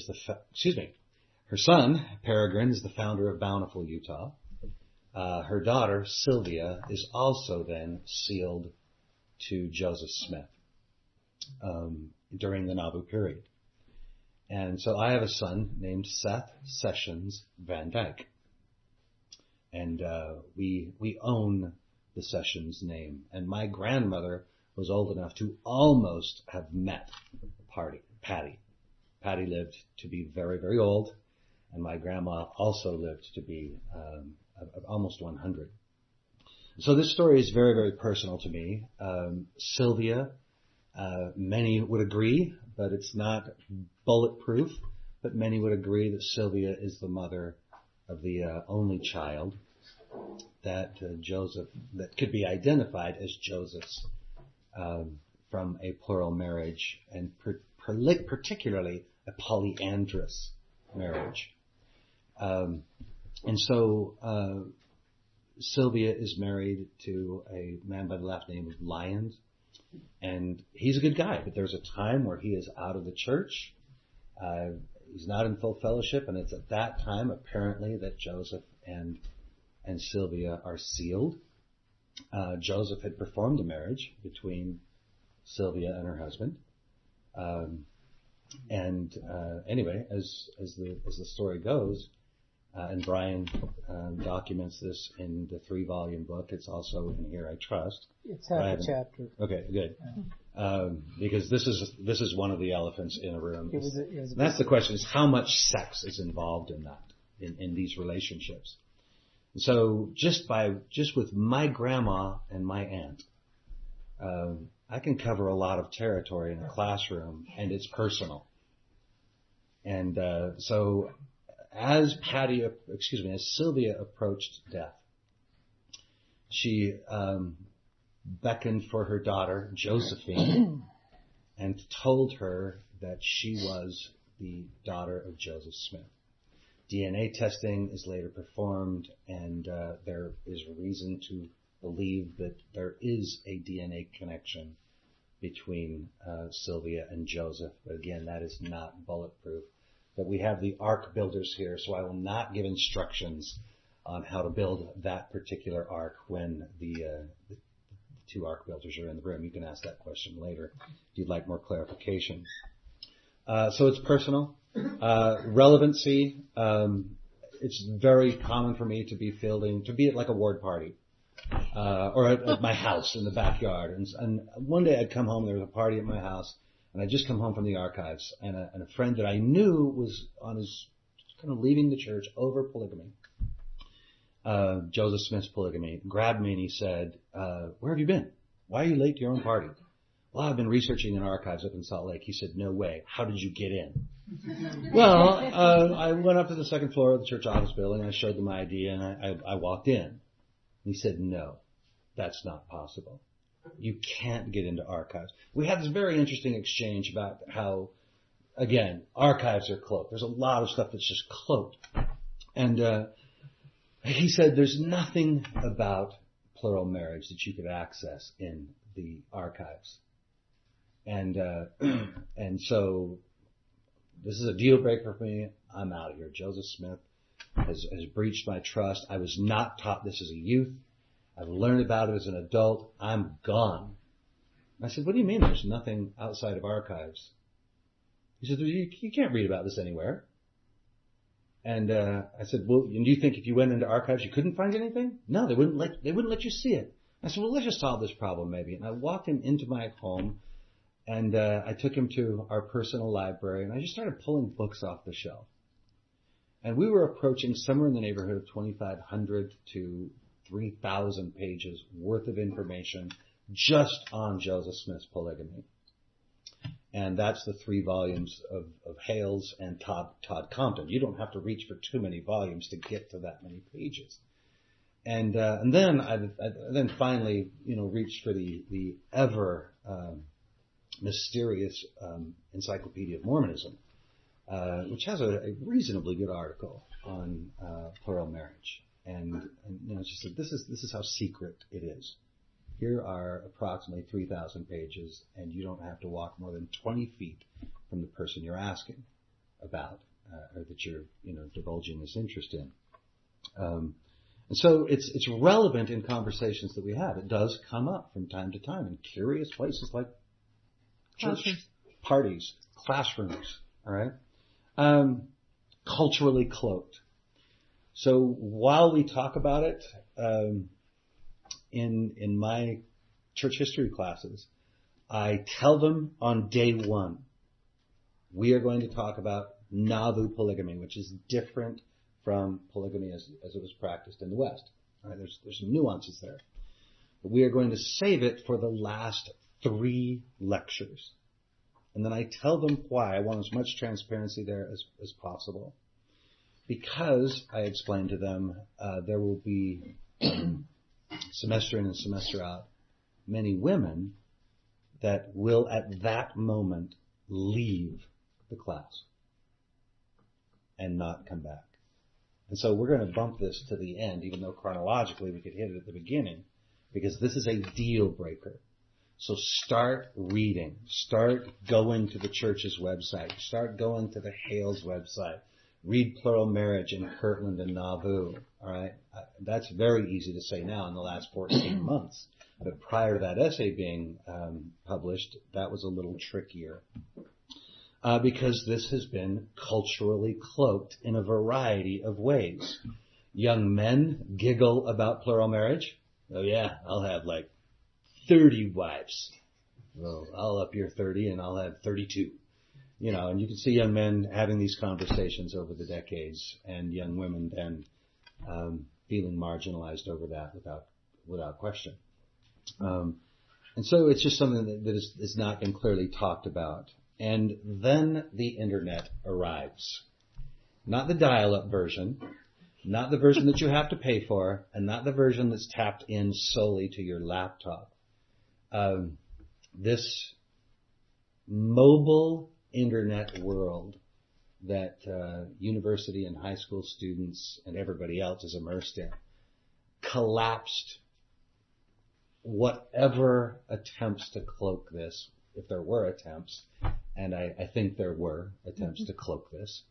son, Peregrine, is the founder of Bountiful, Utah. Her daughter, Sylvia, is also then sealed to Joseph Smith during the Nauvoo period. And so I have a son named Seth Sessions Van Dyke. And we own the Sessions name. And my grandmother was old enough to almost have met Patty. Patty lived to be very, very old, and my grandma also lived to be almost 100. So this story is very, very personal to me. Sylvia, many would agree, but it's not bulletproof, but many would agree that Sylvia is the mother of the only child that that could be identified as Joseph's from a plural marriage, and particularly a polyandrous marriage. And so Sylvia is married to a man by the last name of Lyons, and he's a good guy, but there's a time where he is out of the church. He's not in full fellowship, and it's at that time, apparently, that Joseph and Sylvia are sealed. Joseph had performed a marriage between Sylvia and her husband. Anyway, as the story goes, and Brian documents this in the 3-volume book. It's also in here, I trust. It's half a chapter. Okay, good. Because this is one of the elephants in a room. That's the question: is how much sex is involved in that, in these relationships? So just with my grandma and my aunt, I can cover a lot of territory in a classroom, and it's personal. And so as Sylvia approached death, she beckoned for her daughter, Josephine, and told her that she was the daughter of Joseph Smith. DNA testing is later performed, and there is reason to believe that there is a DNA connection between Sylvia and Joseph. But again, that is not bulletproof. But we have the ark builders here, so I will not give instructions on how to build that particular ark when the 2 ark builders are in the room. You can ask that question later if you'd like more clarification. So it's personal. Relevancy, it's very common for me to be at like a ward party, or at my house in the backyard. And one day I'd come home, there was a party at my house, and I'd just come home from the archives, and a friend that I knew was on his kind of leaving the church over polygamy, Joseph Smith's Polygamy, grabbed me and he said, where have you been? Why are you late to your own party? Well, I've been researching in archives up in Salt Lake. He said, no way. How did you get in? Well, I went up to the 2nd floor of the church office building. I showed them my ID, and I walked in. And he said, no, that's not possible. You can't get into archives. We had this very interesting exchange about how, again, archives are cloaked. There's a lot of stuff that's just cloaked. And he said there's nothing about plural marriage that you could access in the archives. And so this is a deal breaker for me. I'm out of here. Joseph Smith has breached my trust. I was not taught this as a youth. I've learned about it as an adult. I'm gone. I said, what do you mean there's nothing outside of archives? He said, you can't read about this anywhere. And I said, well, do you think if you went into archives you couldn't find anything? No, they wouldn't let you see it. I said, well, let's just solve this problem maybe. And I walked him into my home, and I took him to our personal library, and I just started pulling books off the shelf. And we were approaching somewhere in the neighborhood of 2,500 to 3,000 pages worth of information just on Joseph Smith's Polygamy. And that's the 3 volumes of Hales and Todd Compton. You don't have to reach for too many volumes to get to that many pages. And then I finally, reached for the ever mysterious Encyclopedia of Mormonism, which has a reasonably good article on plural marriage. And it's just this is how secret it is. Here are approximately 3,000 pages, and you don't have to walk more than 20 feet from the person you're asking about, or that you're, divulging this interest in. And so it's relevant in conversations that we have. It does come up from time to time in curious places like church parties, classrooms, all right? Culturally cloaked. So while we talk about it, in my church history classes, I tell them on day 1, we are going to talk about Nauvoo polygamy, which is different from polygamy as it was practiced in the West. All right, there's some nuances there. But we are going to save it for the last 3 lectures. And then I tell them why. I want as much transparency there as possible. Because, I explain to them, there will be, semester in and semester out, many women that will at that moment leave the class and not come back. And so we're going to bump this to the end, even though chronologically we could hit it at the beginning, because this is a deal breaker. So start reading. Start going to the church's website. Start going to the Hales website. read Plural Marriage in Kirtland and Nauvoo. All right, that's very easy to say now in the last 14 months. But prior to that essay being published, that was a little trickier. Because this has been culturally cloaked in a variety of ways. Young men giggle about plural marriage. Oh yeah, I'll have like 30 wives. Well, I'll up your 30 and I'll have 32. You know, and you can see young men having these conversations over the decades, and young women then feeling marginalized over that without question. And so it's just something that has not been clearly talked about. And then the internet arrives. Not the dial-up version, not the version that you have to pay for, and not the version that's tapped in solely to your laptop. This mobile internet world that university and high school students and everybody else is immersed in collapsed whatever attempts to cloak this, if there were attempts, and I think there were attempts to cloak this,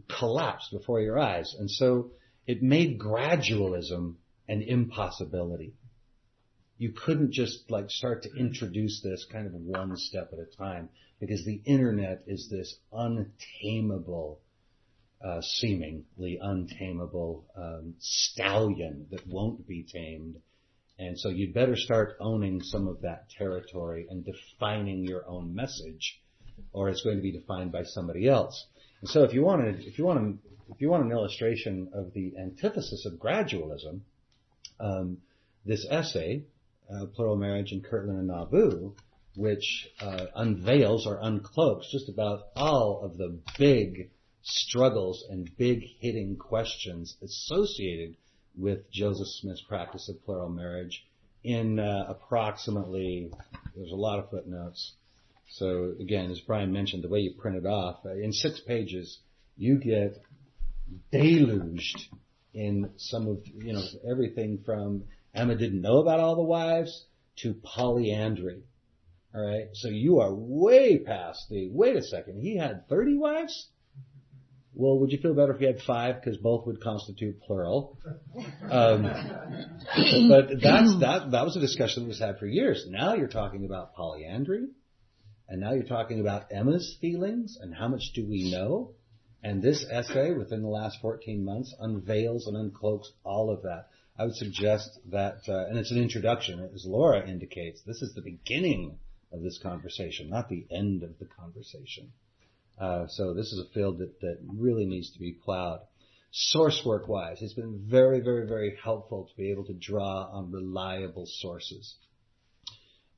collapsed before your eyes. And so it made gradualism an impossibility. You couldn't just like start to introduce this kind of one step at a time, because the internet is this untamable, seemingly untamable stallion that won't be tamed. And so you'd better start owning some of that territory and defining your own message, or it's going to be defined by somebody else. And so if you want an illustration of the antithesis of gradualism, this essay, Plural Marriage in Kirtland and Nauvoo, which unveils or uncloaks just about all of the big struggles and big hitting questions associated with Joseph Smith's practice of plural marriage in approximately, there's a lot of footnotes. So again, as Brian mentioned, the way you print it off, in 6 pages, you get deluged in some of, everything from Emma didn't know about all the wives to polyandry. All right. So you are way past wait a second, he had 30 wives? Well, would you feel better if you had 5, because both would constitute plural? But that was a discussion that was had for years. Now you're talking about polyandry, and now you're talking about Emma's feelings and how much do we know? And this essay within the last 14 months unveils and uncloaks all of that. I would suggest that, and it's an introduction, as Laura indicates, this is the beginning of this conversation, not the end of the conversation. So this is a field that really needs to be plowed. Source work wise, it's been very, very, very helpful to be able to draw on reliable sources.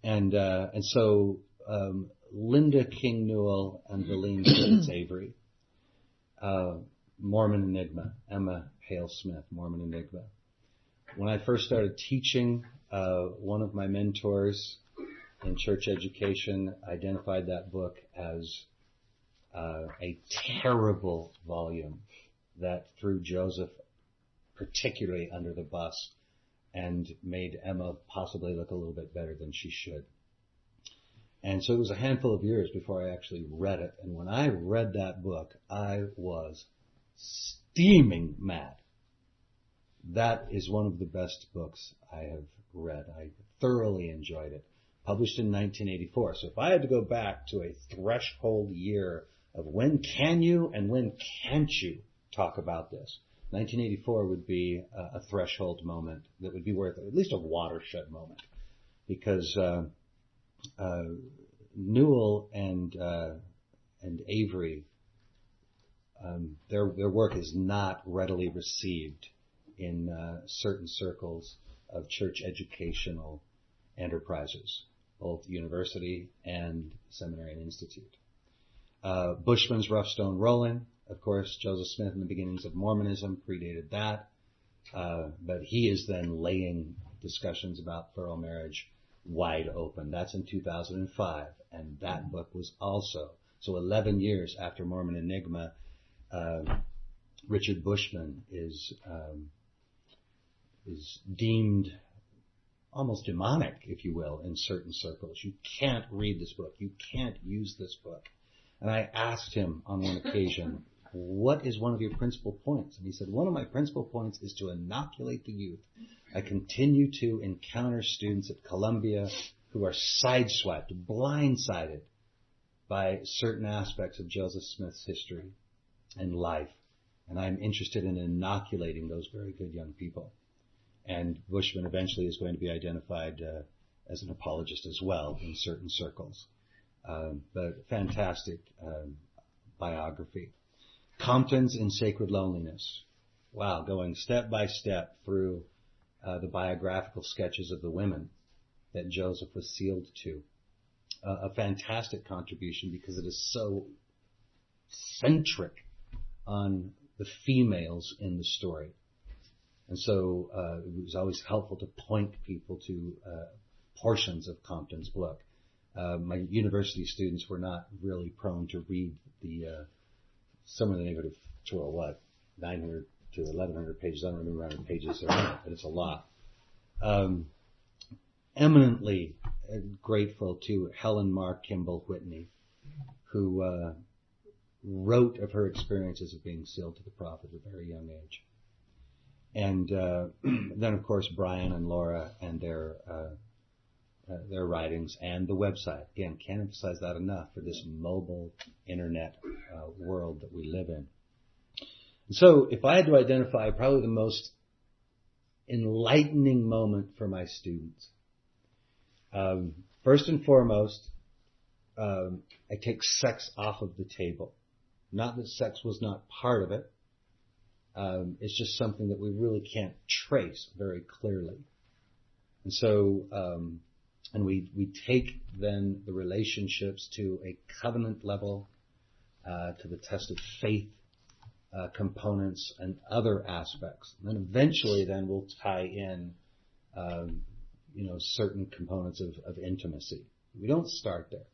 And so Linda King Newell and Helene Phillips Avery, Mormon Enigma, Emma Hale Smith, Mormon Enigma. When I first started teaching, one of my mentors in church education identified that book as a terrible volume that threw Joseph particularly under the bus and made Emma possibly look a little bit better than she should. And so it was a handful of years before I actually read it. And when I read that book, I was steaming mad. That is one of the best books I have read. I thoroughly enjoyed it. Published in 1984. So if I had to go back to a threshold year of when can you and when can't you talk about this, 1984 would be a threshold moment that would be worth at least a watershed moment, because Newell and Avery, their work is not readily received in certain circles of church educational enterprises, both university and seminary and institute. Bushman's Rough Stone Rolling, of course, Joseph Smith in the beginnings of Mormonism predated that, but he is then laying discussions about plural marriage wide open. That's in 2005, and that book was also, so 11 years after Mormon Enigma, Richard Bushman is deemed almost demonic, if you will, in certain circles. You can't read this book. You can't use this book. And I asked him on one occasion, what is one of your principal points? And he said, one of my principal points is to inoculate the youth. I continue to encounter students at Columbia who are sideswiped, blindsided by certain aspects of Joseph Smith's history and life. And I'm interested in inoculating those very good young people. And Bushman eventually is going to be identified as an apologist as well in certain circles. But fantastic biography. Compton's In Sacred Loneliness. Wow, going step by step through the biographical sketches of the women that Joseph was sealed to. A fantastic contribution because it is so centric on the females in the story. And so it was always helpful to point people to portions of Compton's book. My university students were not really prone to read the somewhere in the neighborhood of 900 to 1,100 pages. I don't remember how many pages there are, but it's a lot. Eminently grateful to Helen Mar Kimball Whitney, who wrote of her experiences of being sealed to the prophet at a very young age. And then, of course, Brian and Laura and their writings and the website. Again, can't emphasize that enough for this mobile internet world that we live in. And so if I had to identify probably the most enlightening moment for my students, first and foremost, I take sex off of the table. Not that sex was not part of it. It's just something that we really can't trace very clearly. And so, and we take then the relationships to a covenant level, to the test of faith components and other aspects. And then eventually then we'll tie in, certain components of intimacy. We don't start there,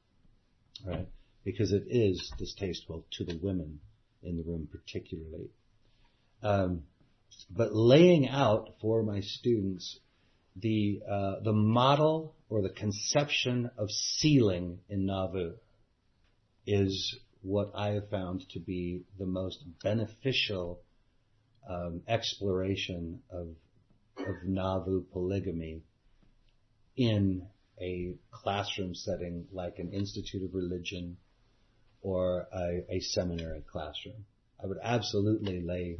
right? Because it is distasteful to the women in the room particularly. But laying out for my students the model or the conception of sealing in Nauvoo is what I have found to be the most beneficial exploration of Nauvoo polygamy in a classroom setting like an Institute of Religion or a seminary classroom. I would absolutely lay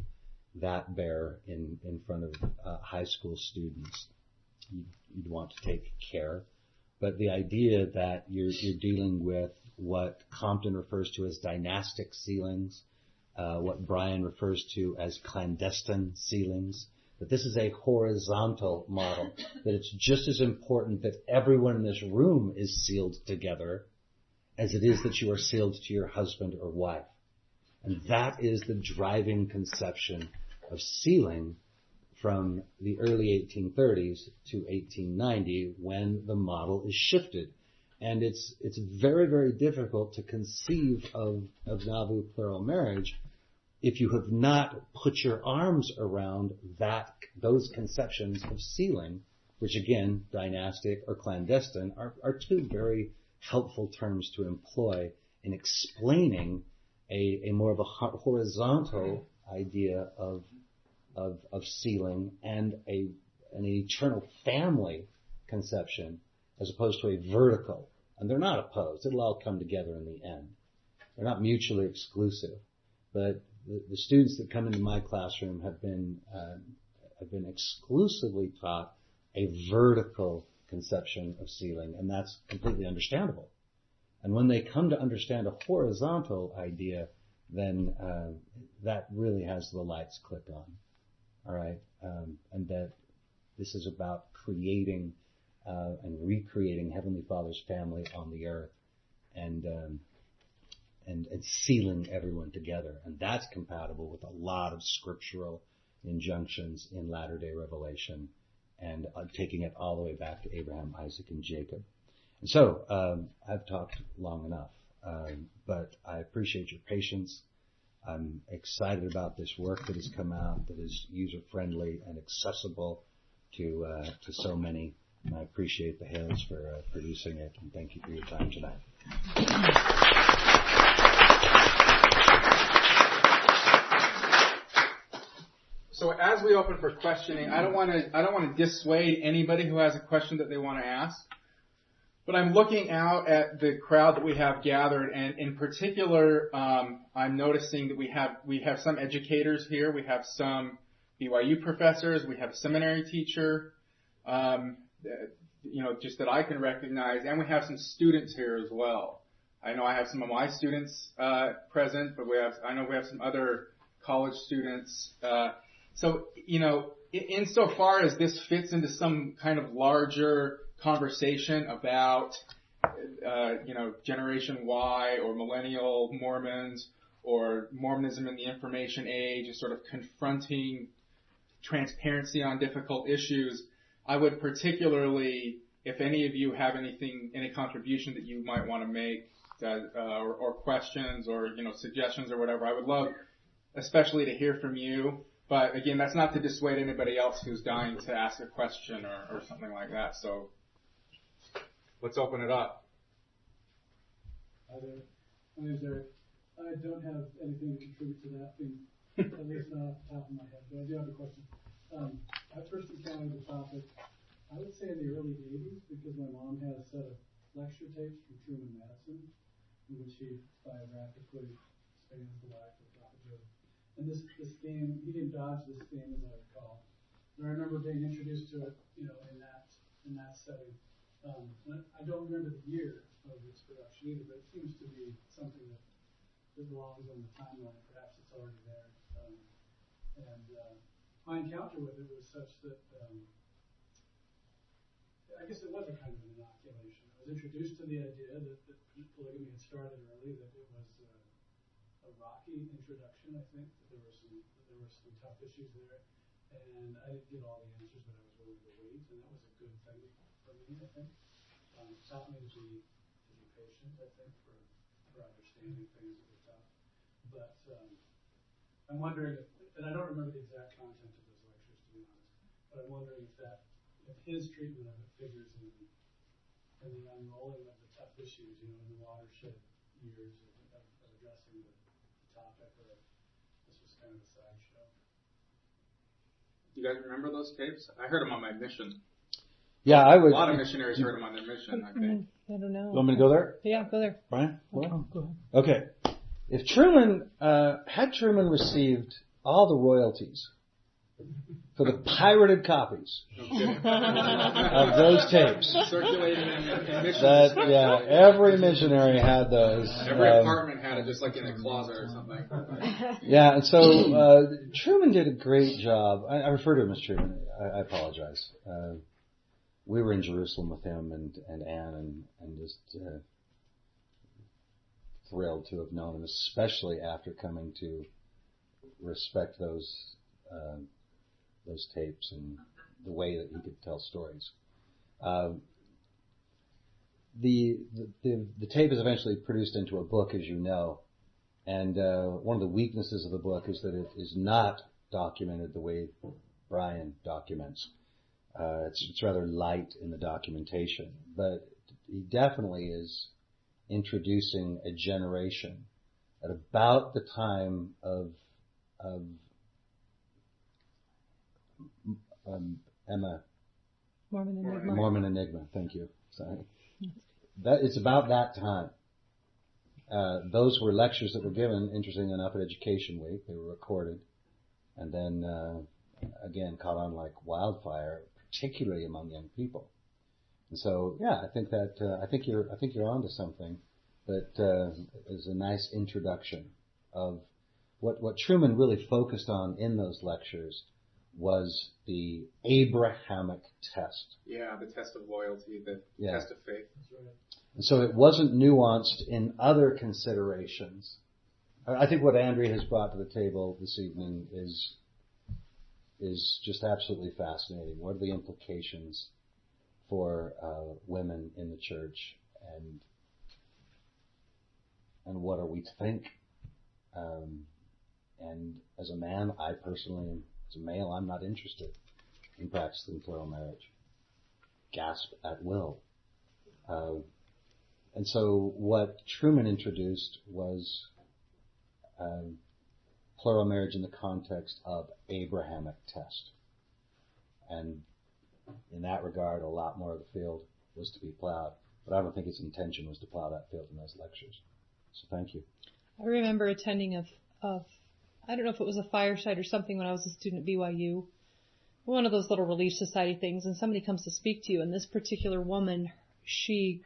that bare in front of high school students. You'd want to take care. But the idea that you're dealing with what Compton refers to as dynastic sealings, what Brian refers to as clandestine sealings, that this is a horizontal model, that it's just as important that everyone in this room is sealed together as it is that you are sealed to your husband or wife. And that is the driving conception of sealing from the early 1830s to 1890 when the model is shifted. And it's very, very difficult to conceive of Nauvoo plural marriage if you have not put your arms around those conceptions of sealing, which again, dynastic or clandestine, are two very helpful terms to employ in explaining a more of a horizontal idea of sealing and an eternal family conception as opposed to a vertical. And they're not opposed. It'll all come together in the end. They're not mutually exclusive. But the students that come into my classroom have been exclusively taught a vertical conception of sealing, and that's completely understandable. And when they come to understand a horizontal idea, then that really has the lights click on. All right, and that this is about creating and recreating Heavenly Father's family on the earth, and sealing everyone together, and that's compatible with a lot of scriptural injunctions in latter-day Revelation, and taking it all the way back to Abraham, Isaac, and Jacob. And so I've talked long enough, but I appreciate your patience. I'm excited about this work that has come out that is user-friendly and accessible to so many. And I appreciate the Hales for producing it, and thank you for your time tonight. So as we open for questioning, I don't want to dissuade anybody who has a question that they want to ask. But I'm looking out at the crowd that we have gathered, and in particular, I'm noticing that we have some educators here. We have some BYU professors. We have a seminary teacher, just that I can recognize, and we have some students here as well. I know I have some of my students present, but I know we have some other college students. So, insofar as this fits into some kind of larger conversation about, Generation Y or millennial Mormons or Mormonism in the information age and sort of confronting transparency on difficult issues, I would particularly, if any of you have any contribution that you might want to make, or questions or, suggestions or whatever, I would love especially to hear from you. But again, that's not to dissuade anybody else who's dying to ask a question or something like that. So let's open it up. Hi there. My name's Eric. I don't have anything to contribute to that thing, at least not off the top of my head, but I do have a question. I first encountered the topic, I would say in the early 80s, because my mom had a set of lecture tapes from Truman Madison, in which he biographically spans the life of Prophet Joseph. And this theme, he didn't dodge this theme, as I recall. And I remember being introduced to it, in that setting. I don't remember the year of its production either, but it seems to be something that belongs on the timeline. Perhaps it's already there. My encounter with it was such that I guess it was a kind of an inoculation. I was introduced to the idea that polygamy had started early, that it was a rocky introduction, I think, that there were some tough issues there. And I didn't get all the answers, but I was willing to wait, and that was a good thing for me, I think. It taught me to be patient, I think, for understanding things that were tough. But I'm wondering, and I don't remember the exact content of those lectures, to be honest, but I'm wondering if his treatment of it figures in the unrolling of the tough issues, in the watershed years of addressing the topic, or this was kind of a sideshow. Do you guys remember those tapes? I heard them on my mission. Yeah, I would. A lot of missionaries heard them on their mission, I think. I don't know. You want me to go there? Yeah, go there. Brian? Well, go ahead. Okay. If Truman, had Truman received all the royalties for the pirated copies of those tapes. Circulated in missions. Every missionary had those. Every apartment had it, just like in a closet or something. Yeah, and so Truman did a great job. I refer to him as Truman. I apologize. We were in Jerusalem with him and Anne, and just thrilled to have known him, especially after coming to respect those tapes and the way that he could tell stories. The tape is eventually produced into a book, as you know, and one of the weaknesses of the book is that it is not documented the way Brian documents. It's rather light in the documentation, but he definitely is introducing a generation at about the time of Emma. Mormon Enigma. Thank you. Sorry. It's about that time. Those were lectures that were given, interesting enough, at Education Week. They were recorded, and then again caught on like wildfire, particularly among young people. And so, yeah, I think you're onto something. That is a nice introduction of what Truman really focused on in those lectures was the Abrahamic test. Yeah, the test of loyalty, the test of faith. That's right. And so it wasn't nuanced in other considerations. I think what Andrea has brought to the table this evening is just absolutely fascinating. What are the implications for women in the church, and what are we to think? And as a man, I personally, as a male, I'm not interested in practicing plural marriage. Gasp at will. And so what Truman introduced was plural marriage in the context of Abrahamic test. And in that regard, a lot more of the field was to be plowed. But I don't think its intention was to plow that field in those lectures. So thank you. I remember attending I don't know if it was a fireside or something when I was a student at BYU, one of those little Relief Society things, and somebody comes to speak to you, and this particular woman, she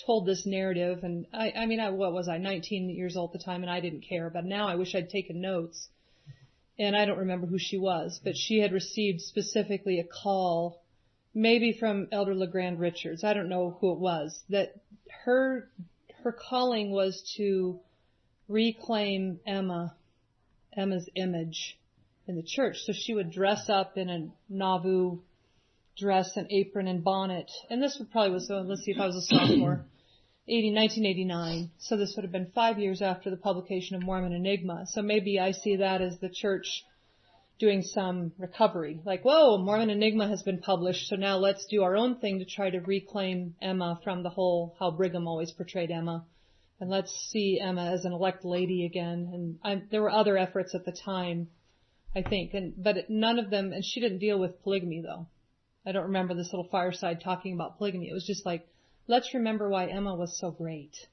told this narrative, and what was I, 19 years old at the time, and I didn't care, but now I wish I'd taken notes, and I don't remember who she was, but she had received specifically a call, maybe from Elder LeGrand Richards, I don't know who it was, that her calling was to reclaim Emma's image in the church. So she would dress up in a Nauvoo dress and apron and bonnet. And this would probably was, let's see if I was a sophomore, 1989. So this would have been 5 years after the publication of Mormon Enigma. So maybe I see that as the church doing some recovery. Like, whoa, Mormon Enigma has been published, so now let's do our own thing to try to reclaim Emma from the whole, how Brigham always portrayed Emma. And let's see Emma as an elect lady again. And there were other efforts at the time, I think. But none of them, and she didn't deal with polygamy, though. I don't remember this little fireside talking about polygamy. It was just like, let's remember why Emma was so great.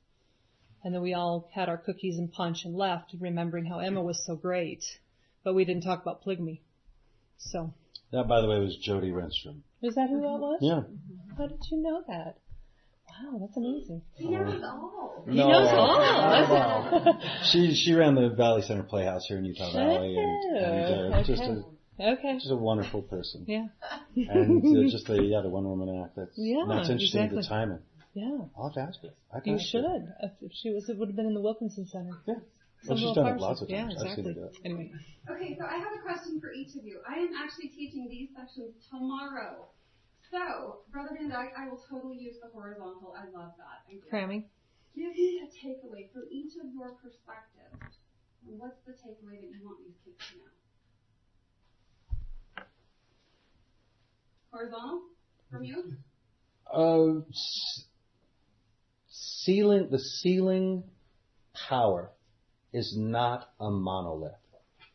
And then we all had our cookies and punch and left, remembering how Emma was so great. But we didn't talk about polygamy. So. That, by the way, was Jody Renstrom. Is that who that was? Yeah. How did you know that? Wow, that's amazing. He knows all. He knows all. She ran the Valley Center Playhouse here in Utah Valley, and just a wonderful person. Yeah. And just the one woman act. That's interesting. Exactly. The timing. Yeah. I'll have to ask her. You should. If she was, it would have been in the Wilkinson Center. Yeah. Well, she's done it lots of times. Yeah, exactly. I've seen her do it. Anyway. Okay, so I have a question for each of you. I am actually teaching these sections tomorrow. So, Brother Van Dyke, I will totally use the horizontal. I love that idea. Cramming. Give me a takeaway from each of your perspectives. And what's the takeaway that you want these kids to know? Horizontal? From you? The sealing power is not a monolith.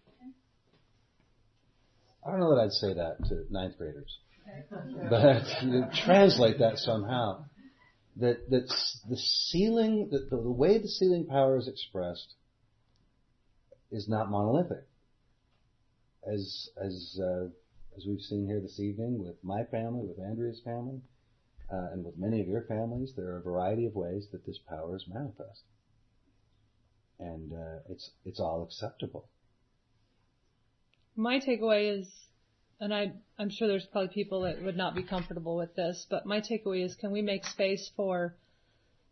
Okay. I don't know that I'd say that to ninth graders. But translate that somehow. That the sealing, the way the sealing power is expressed is not monolithic. As we've seen here this evening with my family, with Andrea's family, and with many of your families, there are a variety of ways that this power is manifest. And it's all acceptable. My takeaway is, and I'm sure there's probably people that would not be comfortable with this, but my takeaway is, can we make space for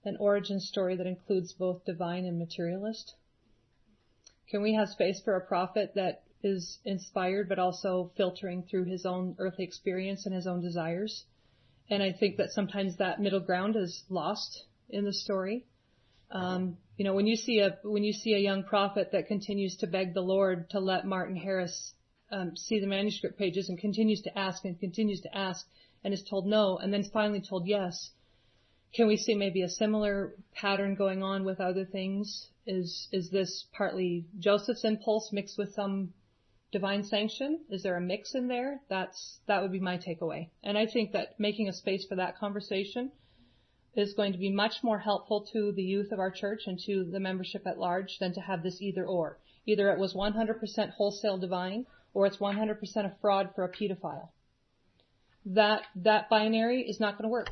an origin story that includes both divine and materialist? Can we have space for a prophet that is inspired but also filtering through his own earthly experience and his own desires? And I think that sometimes that middle ground is lost in the story. When you see a young prophet that continues to beg the Lord to let Martin Harris see the manuscript pages and continues to ask and is told no and then finally told yes, can we see maybe a similar pattern going on with other things? Is this partly Joseph's impulse mixed with some divine sanction? Is there a mix in there? That would be my takeaway. And I think that making a space for that conversation is going to be much more helpful to the youth of our church and to the membership at large than to have this either or. Either it was 100% wholesale divine or it's 100% a fraud for a pedophile. That binary is not going to work.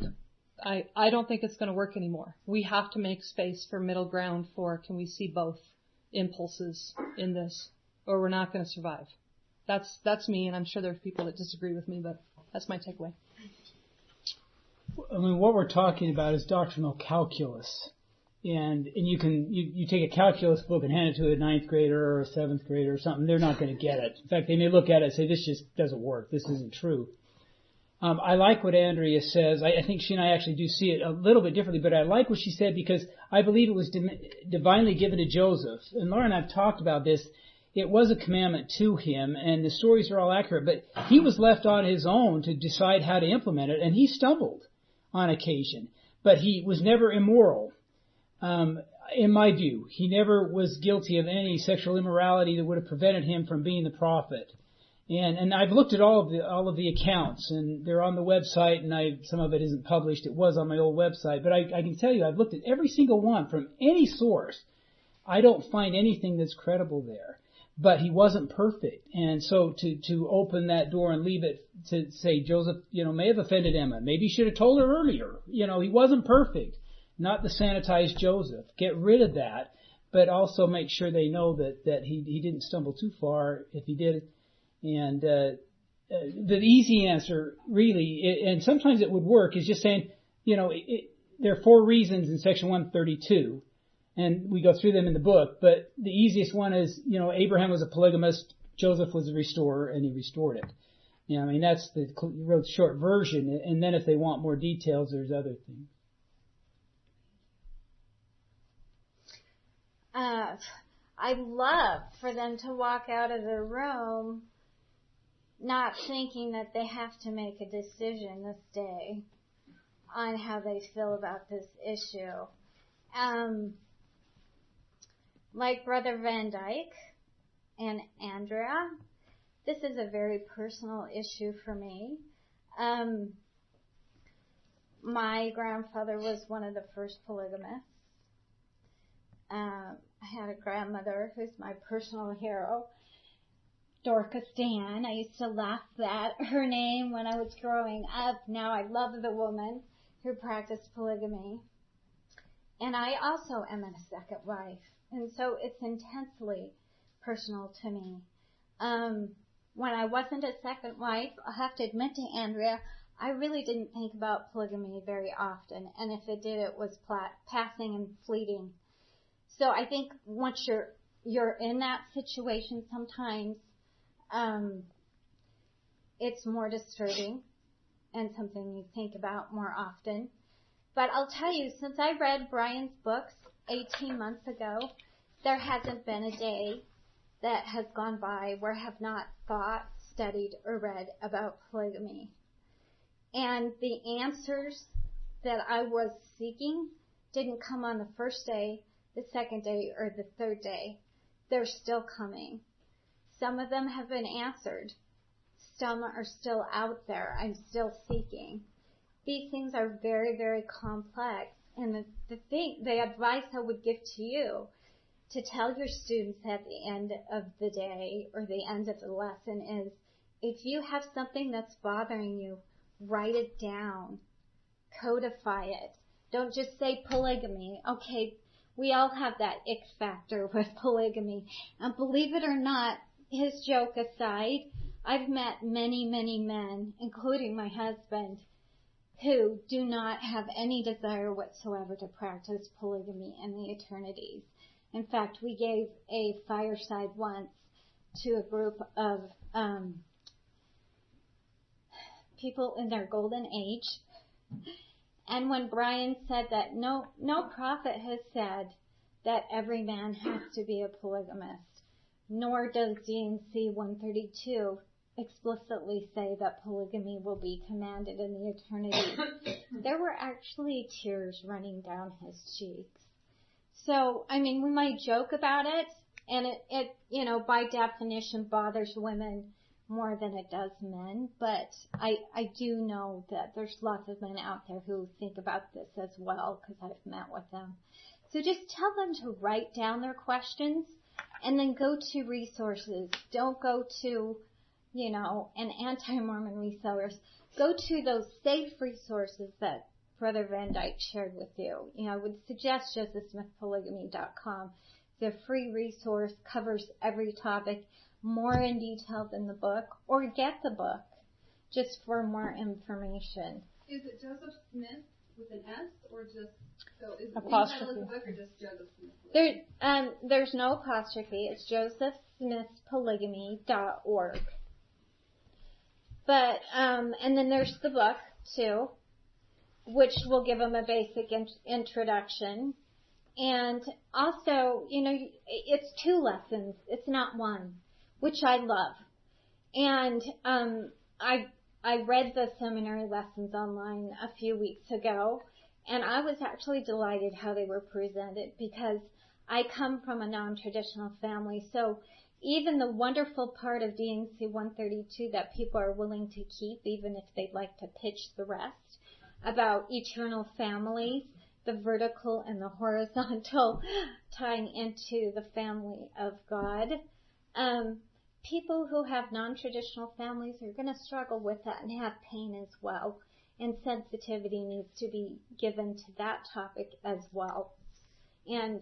I don't think it's going to work anymore. We have to make space for middle ground for, can we see both impulses in this, or we're not going to survive. That's me, and I'm sure there's people that disagree with me, but that's my takeaway. I mean, what we're talking about is doctrinal calculus. And you take a calculus book and hand it to a ninth grader or a seventh grader or something, they're not going to get it. In fact, they may look at it and say, this just doesn't work. This isn't true. I like what Andrea says. I think she and I actually do see it a little bit differently, but I like what she said because I believe it was divinely given to Joseph. And Laura and I have talked about this. It was a commandment to him, and the stories are all accurate, but he was left on his own to decide how to implement it, and he stumbled on occasion. But he was never immoral. in my view, he never was guilty of any sexual immorality that would have prevented him from being the prophet. And I've looked at all of the accounts, and they're on the website, and some of it isn't published. It was on my old website, but I can tell you, I've looked at every single one from any source. I don't find anything that's credible there. But he wasn't perfect, and so to open that door and leave it to say Joseph, may have offended Emma. Maybe he should have told her earlier. He wasn't perfect. Not the sanitized Joseph. Get rid of that, but also make sure they know that he didn't stumble too far if he did. And the easy answer, really, and sometimes it would work, is just saying, there are 4 reasons in section 132, and we go through them in the book, but the easiest one is, Abraham was a polygamist, Joseph was a restorer, and he restored it. That's the real short version, and then if they want more details, there's other things. I'd love for them to walk out of the room not thinking that they have to make a decision this day on how they feel about this issue. Like Brother Van Dyke and Andrea, this is a very personal issue for me. My grandfather was one of the first polygamists. I had a grandmother who's my personal hero, Dorcas Dan. I used to laugh at her name when I was growing up. Now I love the woman who practiced polygamy. And I also am a second wife. And so it's intensely personal to me. When I wasn't a second wife, I'll have to admit to Andrea, I really didn't think about polygamy very often. And if it did, it was passing and fleeting. So I think once you're in that situation, sometimes it's more disturbing and something you think about more often. But I'll tell you, since I read Brian's books 18 months ago, there hasn't been a day that has gone by where I have not thought, studied, or read about polygamy. And the answers that I was seeking didn't come on the first day, the second day, or the third day. They're still coming. Some of them have been answered. Some are still out there. I'm still seeking. These things are very, very complex. And the advice I would give to you to tell your students at the end of the day or the end of the lesson is, if you have something that's bothering you, write it down. Codify it. Don't just say polygamy. Okay, we all have that ick factor with polygamy. And believe it or not, his joke aside, I've met many, many men, including my husband, who do not have any desire whatsoever to practice polygamy in the eternities. In fact, we gave a fireside once to a group of people in their golden age. And when Brian said that no prophet has said that every man has to be a polygamist, nor does D&C 132 explicitly say that polygamy will be commanded in the eternity, there were actually tears running down his cheeks. So, we might joke about it, and it by definition bothers women more than it does men, but I do know that there's lots of men out there who think about this as well, because I've met with them. So just tell them to write down their questions and then go to resources. Don't go to, an anti-Mormon resellers. Go to those safe resources that Brother Van Dyke shared with you. I would suggest josephsmithpolygamy.com. It's a free resource, covers every topic more in detail than the book, or get the book just for more information. Is it Joseph Smith with an S, or just, so is it apostrophe. The title of the book, or just Joseph Smith? There's no apostrophe. It's josephsmithpolygamy.org. But, and then there's the book, too, which will give them a basic introduction. And also, it's 2 lessons. It's not 1, which I love. And I read the seminary lessons online a few weeks ago, And I was actually delighted how they were presented because I come from a non-traditional family. So even the wonderful part of D&C 132 that people are willing to keep, even if they'd like to pitch the rest, about eternal families, the vertical and the horizontal tying into the family of God. People who have non-traditional families are going to struggle with that and have pain as well. And sensitivity needs to be given to that topic as well. And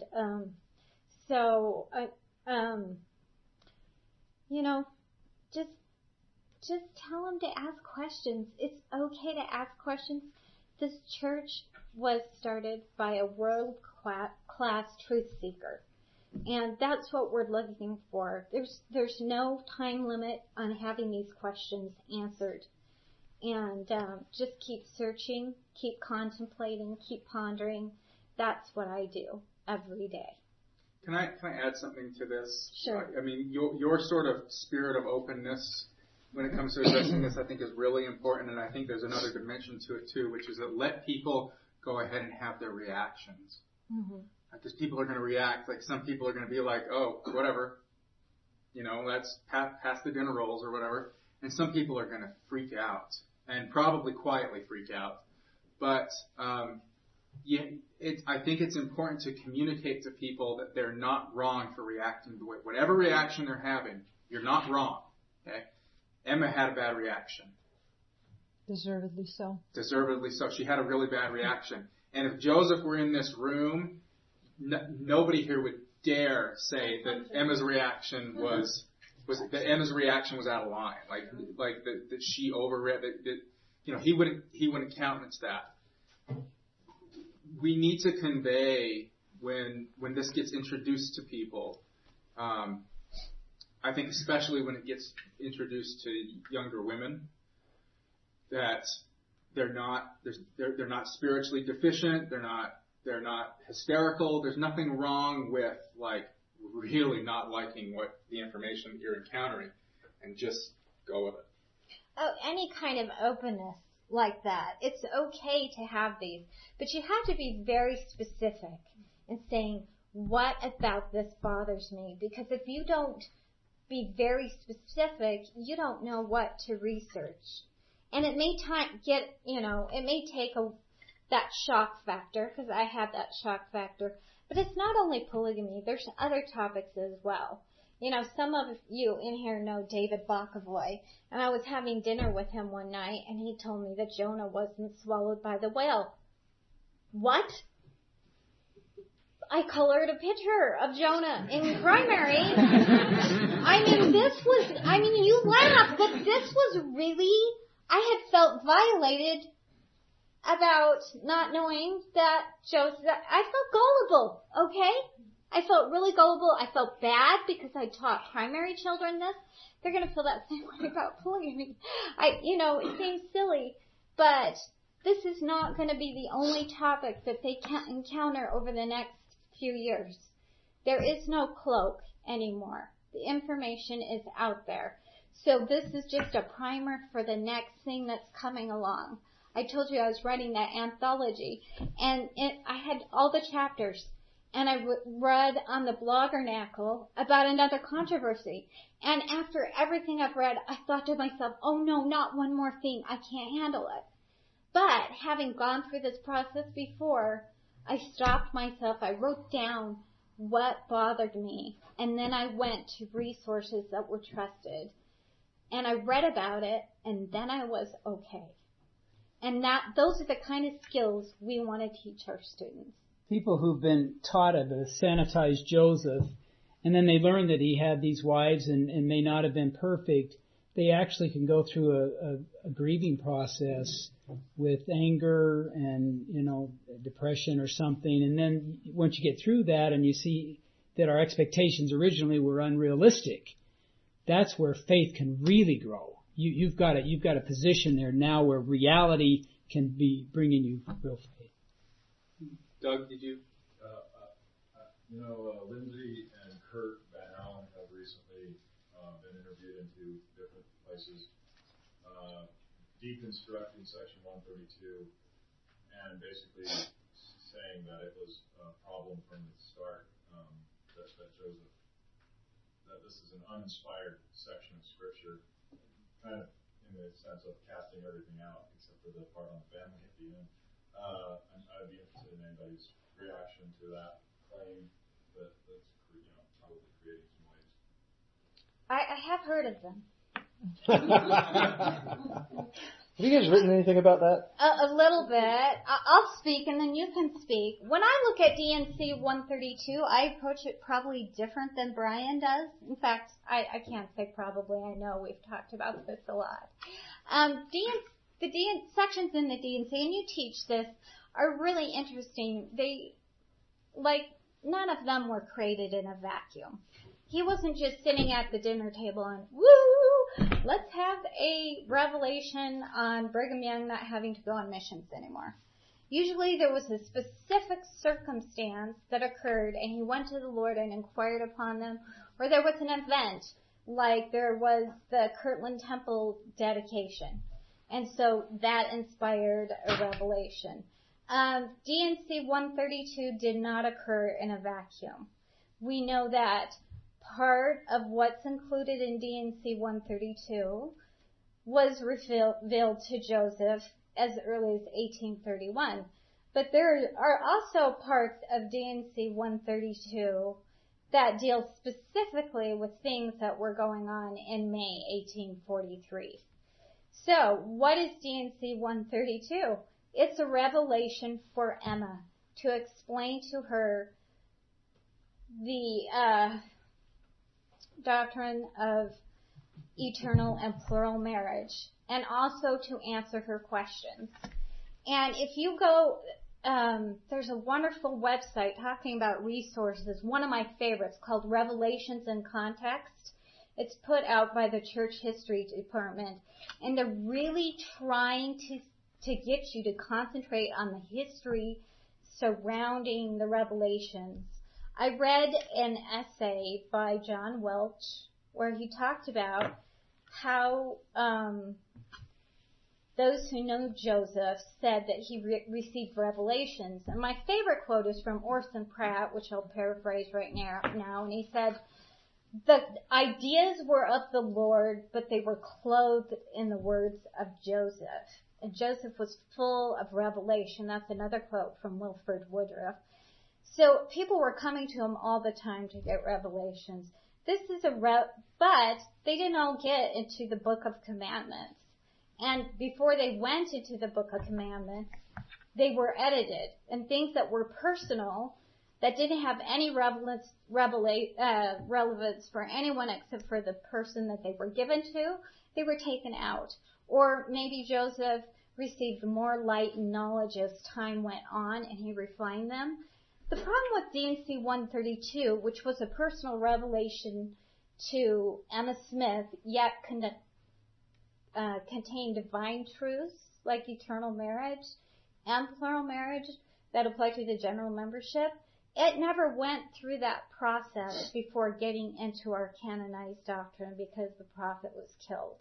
just tell them to ask questions. It's okay to ask questions. This church was started by a world-class truth seeker. And that's what we're looking for. There's no time limit on having these questions answered. And just keep searching, keep contemplating, keep pondering. That's what I do every day. Can I add something to this? Sure. I mean, your sort of spirit of openness when it comes to addressing this, I think, is really important. And I think there's another dimension to it too, which is that let people go ahead and have their reactions. Mm-hmm. Because people are going to react. Like some people are going to be like, oh, whatever, let's pass the dinner rolls or whatever. And some people are going to freak out and probably quietly freak out. But I think it's important to communicate to people that they're not wrong for reacting the way, whatever reaction they're having, you're not wrong. Okay? Emma had a bad reaction. Deservedly so. Deservedly so. She had a really bad reaction. And if Joseph were in this room, nobody here would dare say that Emma's reaction was out of line, like that she overread that he wouldn't countenance that. We need to convey when this gets introduced to people. I think especially when it gets introduced to younger women, that they're not spiritually deficient. They're not hysterical. There's nothing wrong with really not liking what the information you're encountering, and just go with it. Oh, any kind of openness like that. It's okay to have these, but you have to be very specific in saying, what about this bothers me? Because if you don't be very specific, you don't know what to research. And it may take that shock factor, because I have that shock factor. But it's not only polygamy. There's other topics as well. Some of you in here know David Bokovoy, and I was having dinner with him one night, and he told me that Jonah wasn't swallowed by the whale. What? I colored a picture of Jonah in primary. You laugh, but this was really, I had felt violated about not knowing that Joseph, I felt gullible, okay? I felt really gullible. I felt bad because I taught primary children this. They're going to feel that same way about polygamy. It seems silly, but this is not going to be the only topic that they can encounter over the next few years. There is no cloak anymore. The information is out there. So this is just a primer for the next thing that's coming along. I told you I was writing that anthology, and I had all the chapters, and I read on the Bloggernacle about another controversy. And after everything I've read, I thought to myself, oh no, not one more thing. I can't handle it. But having gone through this process before, I stopped myself. I wrote down what bothered me, and then I went to resources that were trusted. And I read about it, and then I was okay. And those are the kind of skills we want to teach our students. People who've been taught how to sanitize Joseph, and then they learn that he had these wives and may not have been perfect, they actually can go through a grieving process with anger and, depression or something. And then once you get through that and you see that our expectations originally were unrealistic, that's where faith can really grow. You've got a position there now where reality can be bringing you real faith. Doug, did you? Lindsay and Kurt Van Allen have recently been interviewed into different places, deconstructing Section 132 and basically saying that it was a problem from the start, that Joseph, that this is an uninspired section of Scripture, kind of in the sense of casting everything out except for the part on the family at the end. And I'd be interested in anybody's reaction to that claim that's probably creating some waves. I have heard of them. Have you guys written anything about that? A little bit. I'll speak and then you can speak. When I look at D&C 132, I approach it probably different than Brian does. In fact, I can't say probably. I know we've talked about this a lot. The sections in the D&C, and you teach this, are really interesting. None of them were created in a vacuum. He wasn't just sitting at the dinner table and, woo, let's have a revelation on Brigham Young not having to go on missions anymore. Usually there was a specific circumstance that occurred and he went to the Lord and inquired upon them, or there was an event, like there was the Kirtland Temple dedication. And so that inspired a revelation. D&C 132 did not occur in a vacuum. We know that part of what's included in D&C 132 was revealed to Joseph as early as 1831. But there are also parts of D&C 132 that deal specifically with things that were going on in May 1843. So, what is D&C 132? It's a revelation for Emma to explain to her the doctrine of eternal and plural marriage, and also to answer her questions. And if you go, there's a wonderful website talking about resources, one of my favorites, called Revelations in Context. It's put out by the Church History Department, and they're really trying to get you to concentrate on the history surrounding the revelations. I read an essay by John Welch where he talked about how those who know Joseph said that he received revelations. And my favorite quote is from Orson Pratt, which I'll paraphrase right now, and he said, "The ideas were of the Lord, but they were clothed in the words of Joseph." And Joseph was full of revelation. That's another quote from Wilford Woodruff. So people were coming to him all the time to get revelations. But they didn't all get into the Book of Commandments. And before they went into the Book of Commandments, they were edited. And things that were personal, that didn't have any relevance for anyone except for the person that they were given to, they were taken out. Or maybe Joseph received more light and knowledge as time went on and he refined them. The problem with D&C 132, which was a personal revelation to Emma Smith, yet contained divine truths like eternal marriage and plural marriage that apply to the general membership, it never went through that process before getting into our canonized doctrine because the prophet was killed.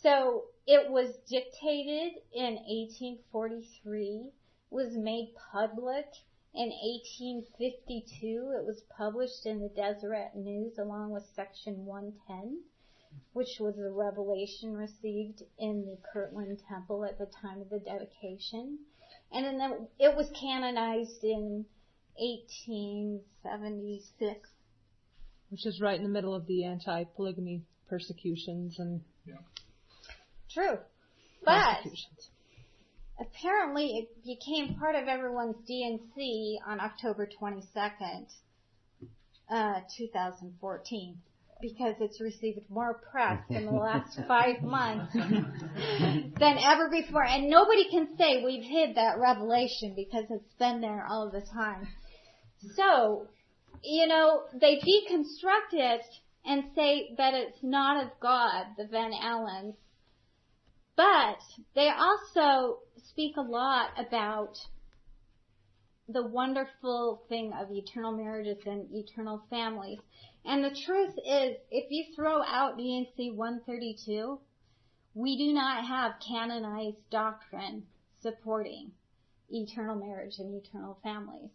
So it was dictated in 1843, was made public in 1852. It was published in the Deseret News along with Section 110, which was a revelation received in the Kirtland Temple at the time of the dedication. And then it was canonized in 1876. Which is right in the middle of the anti-polygamy persecutions and True. But apparently it became part of everyone's D&C on October 22nd, 2014, because it's received more press in the last 5 months than ever before. And nobody can say we've hid that revelation because it's been there all the time. So, they deconstruct it and say that it's not of God, the Van Allens. But they also speak a lot about the wonderful thing of eternal marriages and eternal families. And the truth is, if you throw out D&C 132, we do not have canonized doctrine supporting eternal marriage and eternal families.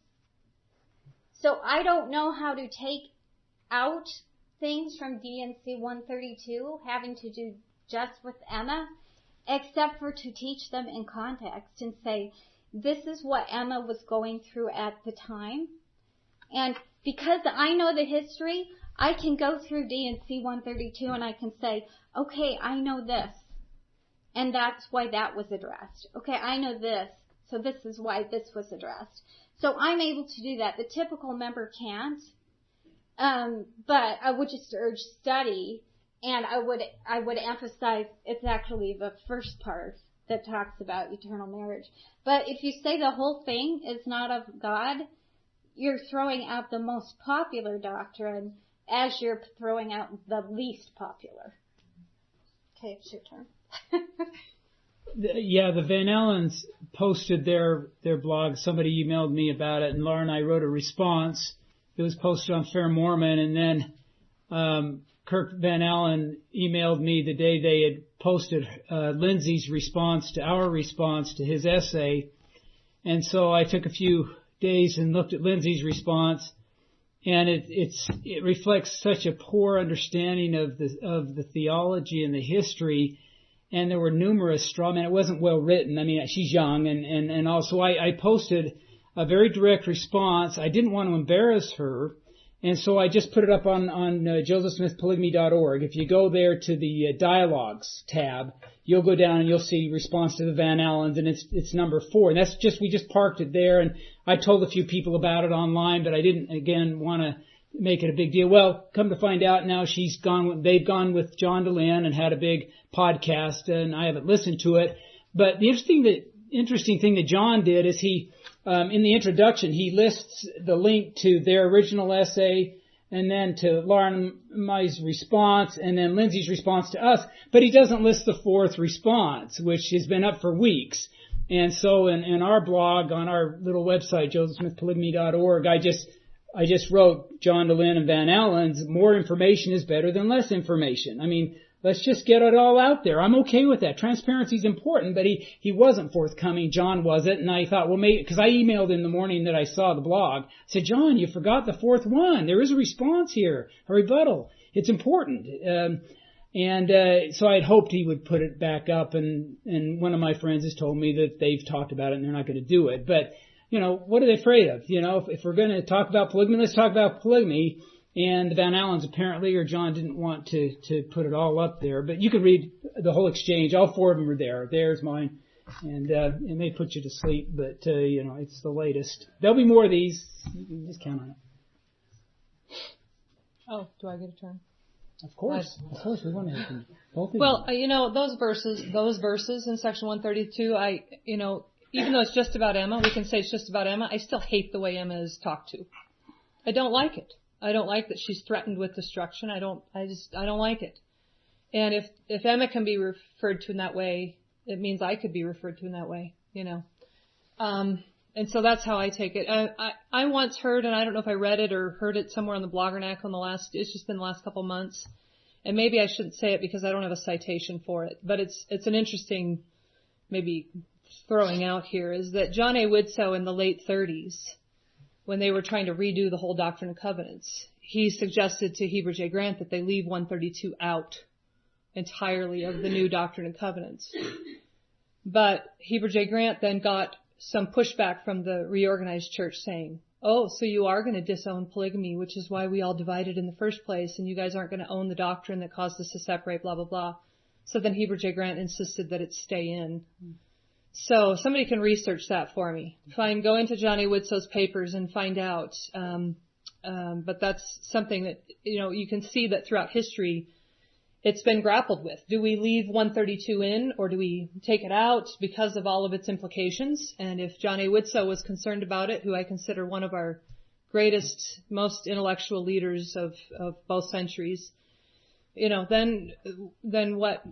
So I don't know how to take out things from D&C 132 having to do just with Emma, except for to teach them in context and say, this is what Emma was going through at the time. And because I know the history, I can go through D&C 132 and I can say, okay, I know this, and that's why that was addressed. Okay, I know this, so this is why this was addressed. So I'm able to do that. The typical member can't, but I would just urge study, and I would emphasize it's actually the first part that talks about eternal marriage. But if you say the whole thing is not of God, you're throwing out the most popular doctrine as you're throwing out the least popular. Okay, it's your turn. The Van Allens posted their blog. Somebody emailed me about it, and Laura and I wrote a response. It was posted on Fair Mormon, and then Kirk Van Allen emailed me the day they had posted Lindsay's response to our response to his essay. And so I took a few days and looked at Lindsay's response, and it reflects such a poor understanding of the theology and the history. And there were numerous straw men. It wasn't well written. I mean, she's young, and also I posted a very direct response. I didn't want to embarrass her, and so I just put it up on josephsmithpolygamy.org. If you go there to the dialogues tab, you'll go down and you'll see response to the Van Allens, and it's number 4. And we just parked it there, and I told a few people about it online, but I didn't again want to make it a big deal. Well, come to find out now they've gone with John DeLynn and had a big podcast, and I haven't listened to it. But the interesting thing that John did is he, in the introduction, he lists the link to their original essay, and then to Laura and my response, and then Lindsay's response to us, but he doesn't list the 4th response, which has been up for weeks. And so in our blog on our little website, josephsmithpolygamy.org, I just wrote John DeLynn and Van Allen's, more information is better than less information. I mean, let's just get it all out there. I'm okay with that. Transparency is important, but he wasn't forthcoming. John wasn't, and I thought, well, maybe, because I emailed in the morning that I saw the blog. I said, John, you forgot the 4th one. There is a response here, a rebuttal. It's important. So I'd hoped he would put it back up, and one of my friends has told me that they've talked about it and they're not going to do it. But, what are they afraid of? If we're going to talk about polygamy, let's talk about polygamy. And the Van Allens apparently, or John, didn't want to put it all up there. But you can read the whole exchange. All 4 of them are there. There's mine. And it may put you to sleep, but, it's the latest. There'll be more of these. You can just count on it. Oh, do I get a turn? Of course. We want to have both of you. Well, those verses in section 132, even though it's just about Emma, we can say it's just about Emma, I still hate the way Emma is talked to. I don't like it. I don't like that she's threatened with destruction. I don't like it. And if Emma can be referred to in that way, it means I could be referred to in that way, And so that's how I take it. I once heard, and I don't know if I read it or heard it somewhere on the Bloggernacle it's just been the last couple of months. And maybe I shouldn't say it because I don't have a citation for it, but it's an interesting, maybe throwing out here, is that John A. Widtsoe in the late 30s, when they were trying to redo the whole Doctrine and Covenants, he suggested to Heber J. Grant that they leave 132 out entirely of the new Doctrine and Covenants. But Heber J. Grant then got some pushback from the reorganized church saying, oh, so you are going to disown polygamy, which is why we all divided in the first place, and you guys aren't going to own the doctrine that caused us to separate, blah, blah, blah. So then Heber J. Grant insisted that it stay in. So somebody can research that for me. Go into John A. Widtsoe's papers and find out. But that's something that, you can see that throughout history, it's been grappled with. Do we leave 132 in, or do we take it out because of all of its implications? And if John A. Widtsoe was concerned about it, who I consider one of our greatest, most intellectual leaders of both centuries, then what,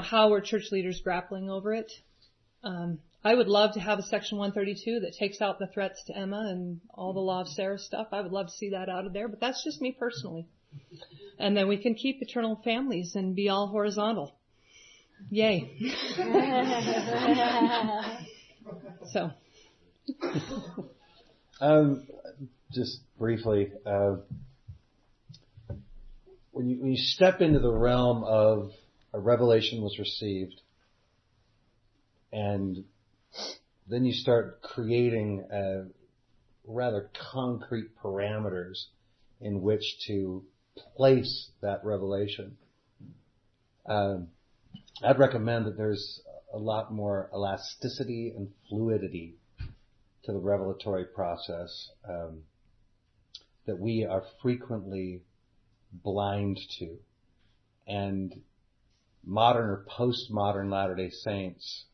how are church leaders grappling over it? I would love to have a section 132 that takes out the threats to Emma and all the Law of Sarah stuff. I would love to see that out of there, but that's just me personally. And then we can keep eternal families and be all horizontal. Yay. So, Just briefly, when you step into the realm of a revelation was received, and then you start creating rather concrete parameters in which to place that revelation, I'd recommend that there's a lot more elasticity and fluidity to the revelatory process that we are frequently blind to. And modern or postmodern Latter-day Saints,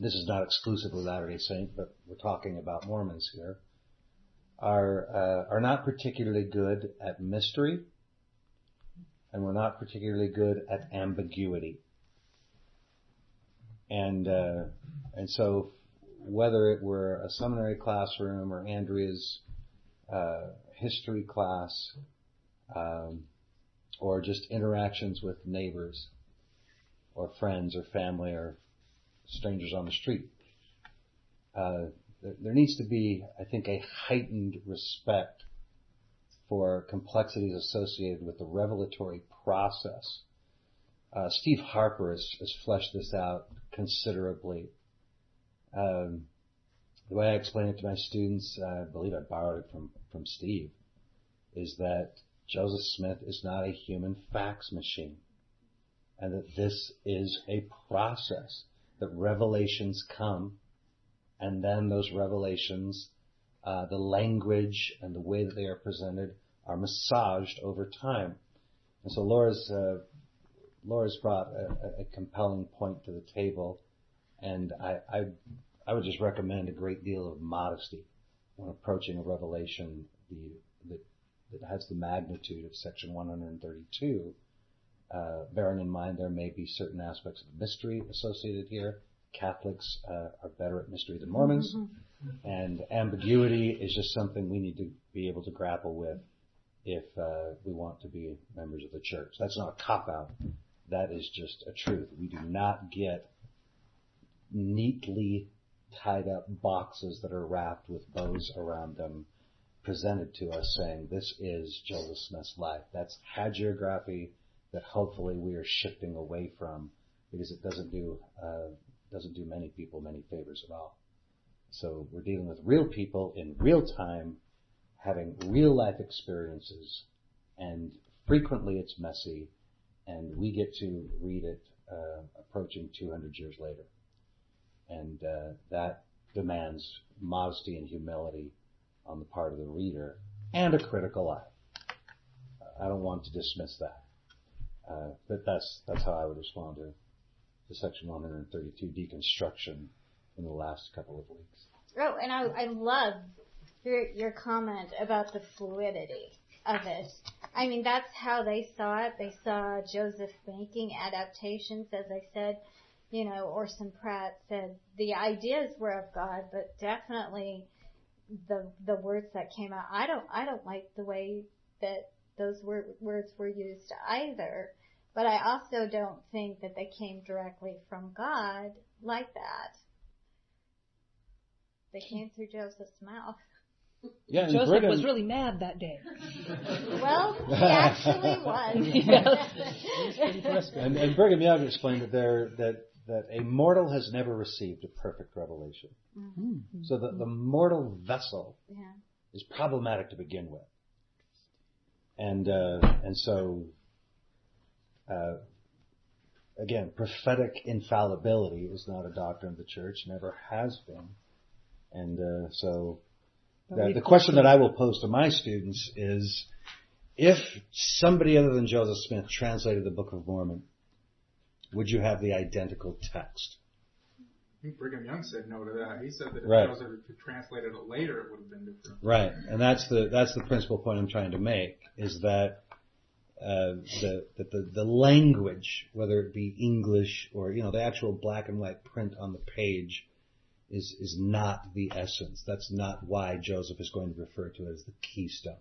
this is not exclusively Latter-day Saints, but we're talking about Mormons here, are not particularly good at mystery, and we're not particularly good at ambiguity. And so whether it were a seminary classroom or Andrea's history class, or just interactions with neighbors or friends or family or strangers on the street, there needs to be, I think, a heightened respect for complexities associated with the revelatory process. Steve Harper has fleshed this out considerably. The way I explain it to my students, I believe I borrowed it from Steve, is that Joseph Smith is not a human fax machine, and that this is a process, that revelations come, and then those revelations, the language and the way that they are presented are massaged over time. And so Laura's brought a compelling point to the table, and I would just recommend a great deal of modesty when approaching a revelation that has the magnitude of Section 132, bearing in mind there may be certain aspects of mystery associated here. Catholics are better at mystery than Mormons, and ambiguity is just something we need to be able to grapple with if we want to be members of the church. That's not a cop-out. That is just a truth. We do not get neatly tied up boxes that are wrapped with bows around them presented to us saying this is Joseph Smith's life. That's hagiography that hopefully we are shifting away from, because it doesn't do many people many favors at all. So we're dealing with real people in real time, having real life experiences, and frequently it's messy, and we get to read it approaching 200 years later. And that demands modesty and humility on the part of the reader, and a critical eye. I don't want to dismiss that. But that's how I would respond to the Section 132 deconstruction in the last couple of weeks. Oh, and I love your comment about the fluidity of it. I mean, that's how they saw it. They saw Joseph making adaptations, as I said. You know, Orson Pratt said the ideas were of God, but definitely the words that came out. I don't like the way that those words were used either. But I also don't think that they came directly from God like that. They came through Joseph's mouth. Yeah, Joseph was really mad that day. Well, he actually was. And Brigham Young explained that a mortal has never received a perfect revelation. Mm-hmm. So the mortal vessel is problematic to begin with. And so again, prophetic infallibility is not a doctrine of the church, never has been. And so the question that I will pose to my students is, if somebody other than Joseph Smith translated the Book of Mormon, would you have the identical text? I think Brigham Young said no to that. He said that if Joseph had translated it later, it would have been different. Right, and that's the principal point I'm trying to make, is that the language, whether it be English or the actual black and white print on the page, is not the essence. That's not why Joseph is going to refer to it as the keystone.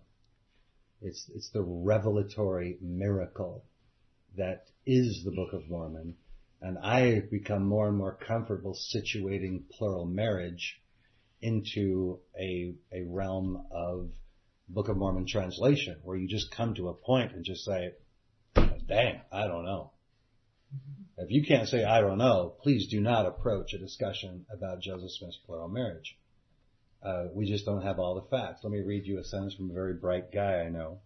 It's the revelatory miracle that is the Book of Mormon And I become more and more comfortable situating plural marriage into a realm of Book of Mormon translation, where you just come to a point and just say, dang, I don't know. If you can't say, I don't know, please do not approach a discussion about Joseph Smith's plural marriage. We just don't have all the facts. Let me read you a sentence from a very bright guy I know.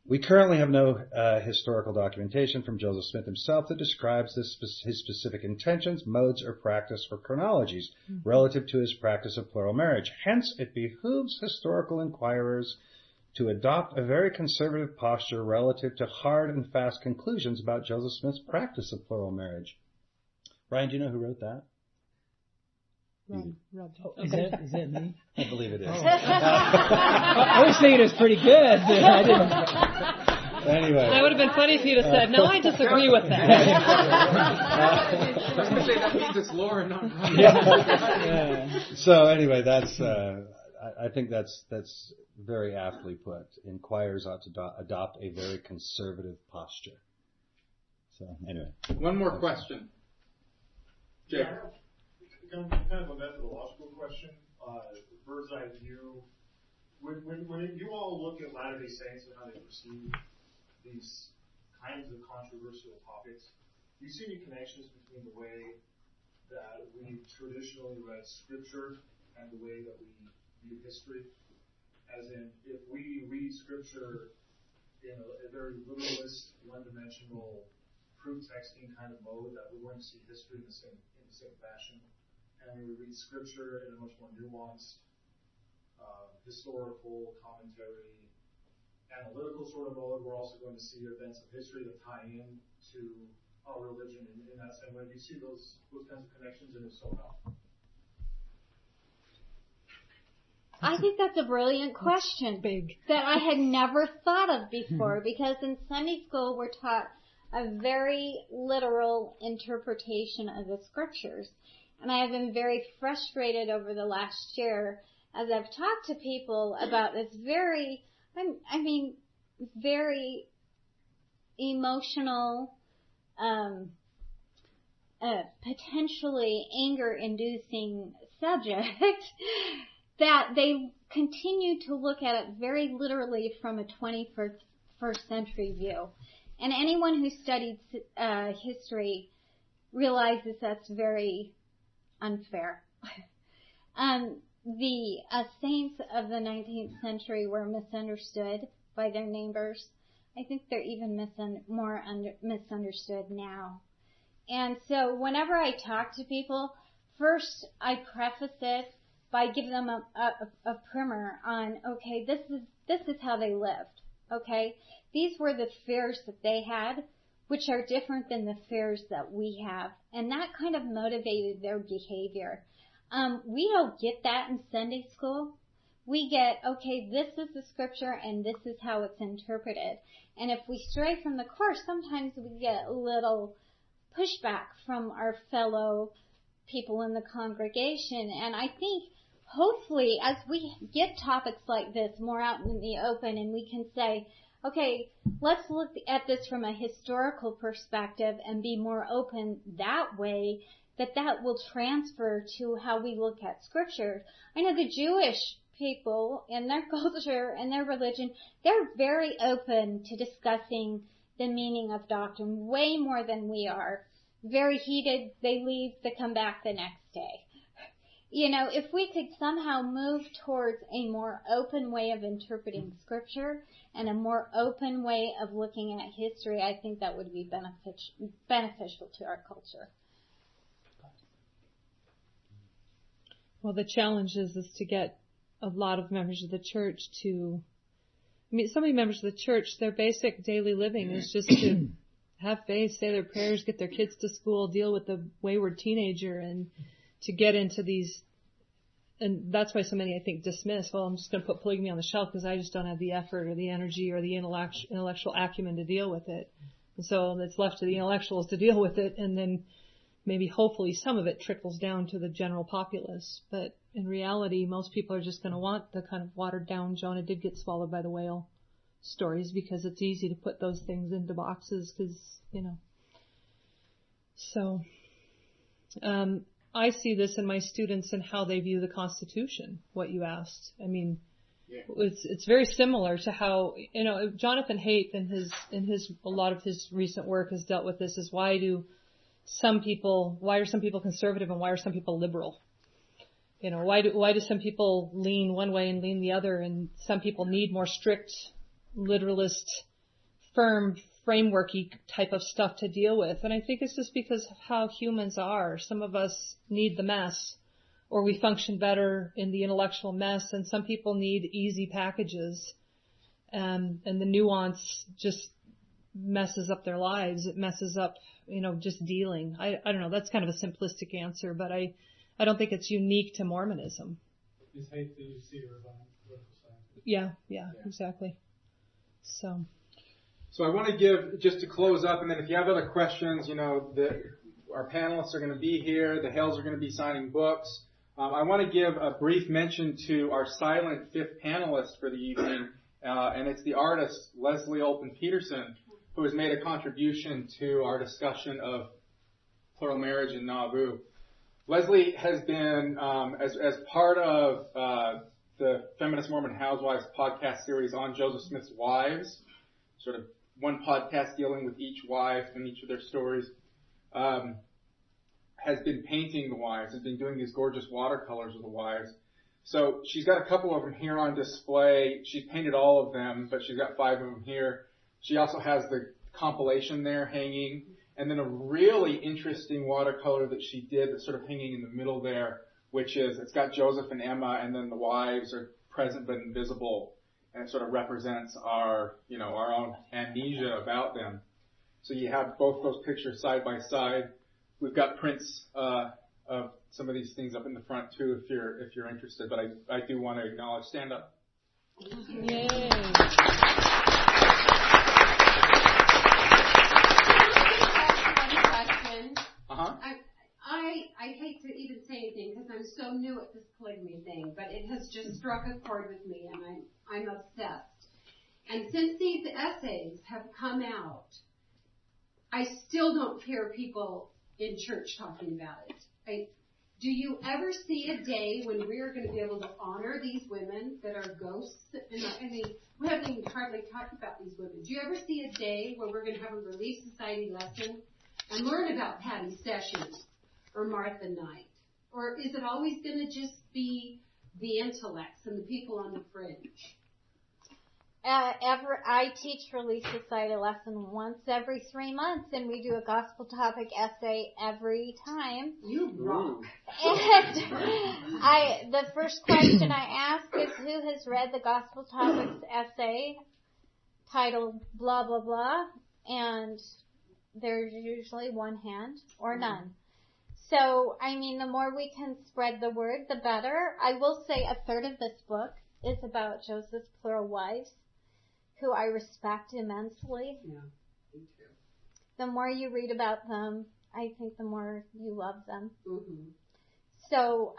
We currently have no historical documentation from Joseph Smith himself that describes his specific intentions, modes, or practice for chronologies relative to his practice of plural marriage. Hence, it behooves historical inquirers to adopt a very conservative posture relative to hard and fast conclusions about Joseph Smith's practice of plural marriage. Brian, do you know who wrote that? Rob. Is that me? I believe it is. I was thinking it was pretty good. I didn't. Anyway. That would have been funny if you'd have said, no, I disagree with that. I was going to say that means it's Laura, not Rob. Yeah. So anyway, that's I think that's very aptly put. Inquirers ought to adopt a very conservative posture. So anyway. One more question. Jake. Kind of a methodological question, bird's eye view. When you all look at Latter-day Saints and how they perceive these kinds of controversial topics, do you see any connections between the way that we traditionally read Scripture and the way that we view history? As in, if we read Scripture in a very literalist, one-dimensional, proof-texting kind of mode, that we're going to see history in the same fashion. And we read Scripture in a much more nuanced, historical, commentary, analytical sort of mode. We're also going to see events of history that tie in to our religion in that same way. Do you see those kinds of connections, and if so, how? I think that's a brilliant question that I had never thought of before, because in Sunday school we're taught a very literal interpretation of the Scriptures. And I have been very frustrated over the last year as I've talked to people about this very emotional, potentially anger-inducing subject that they continue to look at it very literally from a 21st century view. And anyone who studied history realizes that's very unfair. The saints of the 19th century were misunderstood by their neighbors. I think they're even more misunderstood now. And so whenever I talk to people, first I preface it by giving them a primer on, okay, this is how they lived. Okay, these were the fears that they had, which are different than the fears that we have. And that kind of motivated their behavior. We don't get that in Sunday school. We get, okay, this is the Scripture and this is how it's interpreted. And if we stray from the course, sometimes we get a little pushback from our fellow people in the congregation. And I think hopefully as we get topics like this more out in the open and we can say, okay, let's look at this from a historical perspective and be more open that way, that will transfer to how we look at Scripture. I know the Jewish people and their culture and their religion, they're very open to discussing the meaning of doctrine way more than we are. Very heated, they leave, they come back the next day. You know, if we could somehow move towards a more open way of interpreting Scripture and a more open way of looking at history, I think that would be beneficial to our culture. Well, the challenge is to get a lot of members of the church to, so many members of the church, their basic daily living is just to have faith, say their prayers, get their kids to school, deal with the wayward teenager, and to get into these, and that's why so many, I think, dismiss, well, I'm just going to put polygamy on the shelf because I just don't have the effort or the energy or the intellectual acumen to deal with it. And so it's left to the intellectuals to deal with it, and then maybe hopefully some of it trickles down to the general populace. But in reality, most people are just going to want the kind of watered down Jonah did get swallowed by the whale stories, because it's easy to put those things into boxes because, So I see this in my students and how they view the Constitution, what you asked. I mean, it's very similar to how, Jonathan Haidt in a lot of his recent work has dealt with this, is why are some people conservative and why are some people liberal? Why do some people lean one way and lean the other, and some people need more strict, literalist, firm, frameworky type of stuff to deal with? And I think it's just because of how humans are. Some of us need the mess, or we function better in the intellectual mess, and some people need easy packages, and the nuance just messes up their lives. It messes up, just dealing. I don't know. That's kind of a simplistic answer, but I don't think it's unique to Mormonism. Is hate that you see around political science? Yeah, exactly. So I want to give, just to close up, and then if you have other questions, our panelists are going to be here. The Hales are going to be signing books. I want to give a brief mention to our silent fifth panelist for the evening, and it's the artist Leslie Olpen Peterson, who has made a contribution to our discussion of plural marriage in Nauvoo. Leslie has been, as part of the Feminist Mormon Housewives podcast series on Joseph Smith's wives, sort of one podcast dealing with each wife and each of their stories, has been painting the wives, has been doing these gorgeous watercolors of the wives. So she's got a couple of them here on display. She's painted all of them, but she's got 5 of them here. She also has the compilation there hanging, and then a really interesting watercolor that she did that's sort of hanging in the middle there, which is, it's got Joseph and Emma, and then the wives are present but invisible, and it sort of represents our own amnesia about them. So you have both those pictures side by side. We've got prints of some of these things up in the front too, if you're interested. But I do want to acknowledge. Stand up. Yay! I hate to even say anything because I'm so new at this polygamy thing, but it has just struck a chord with me, and I'm obsessed. And since these essays have come out, I still don't hear people in church talking about it. Do you ever see a day when we are going to be able to honor these women that are ghosts? I mean, we haven't even hardly talked about these women. Do you ever see a day where we're going to have a Relief Society lesson and learn about Patty Sessions or Martha Knight? Or is it always going to just be the intellects and the people on the fringe? I teach Relief Society lesson once every 3 months, and we do a gospel topic essay every time. You rock. And the first question I ask is, who has read the gospel topics essay titled blah, blah, blah? And there's usually one hand or none. So, I mean, the more we can spread the word, the better. I will say a third of this book is about Joseph's plural wives, who I respect immensely. Yeah, me too. The more you read about them, I think the more you love them. Mm-hmm. So,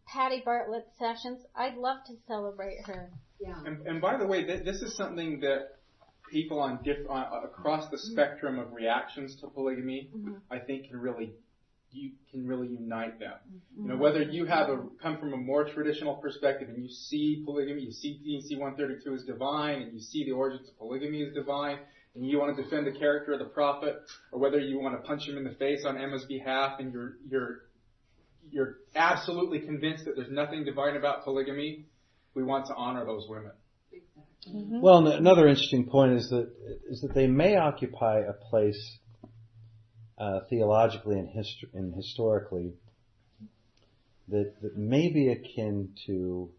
Patty Bartlett Sessions, I'd love to celebrate her. Yeah. And by the way, this is something that people on across the spectrum of reactions to polygamy, I think can really unite them. Mm-hmm. Whether you come from a more traditional perspective and you see polygamy, you see D&C 132 as divine, and you see the origins of polygamy as divine, and you want to defend the character of the prophet, or whether you want to punch him in the face on Emma's behalf, and you're absolutely convinced that there's nothing divine about polygamy, we want to honor those women. Exactly. Mm-hmm. Well, another interesting point is that they may occupy a place theologically and historically that may be akin to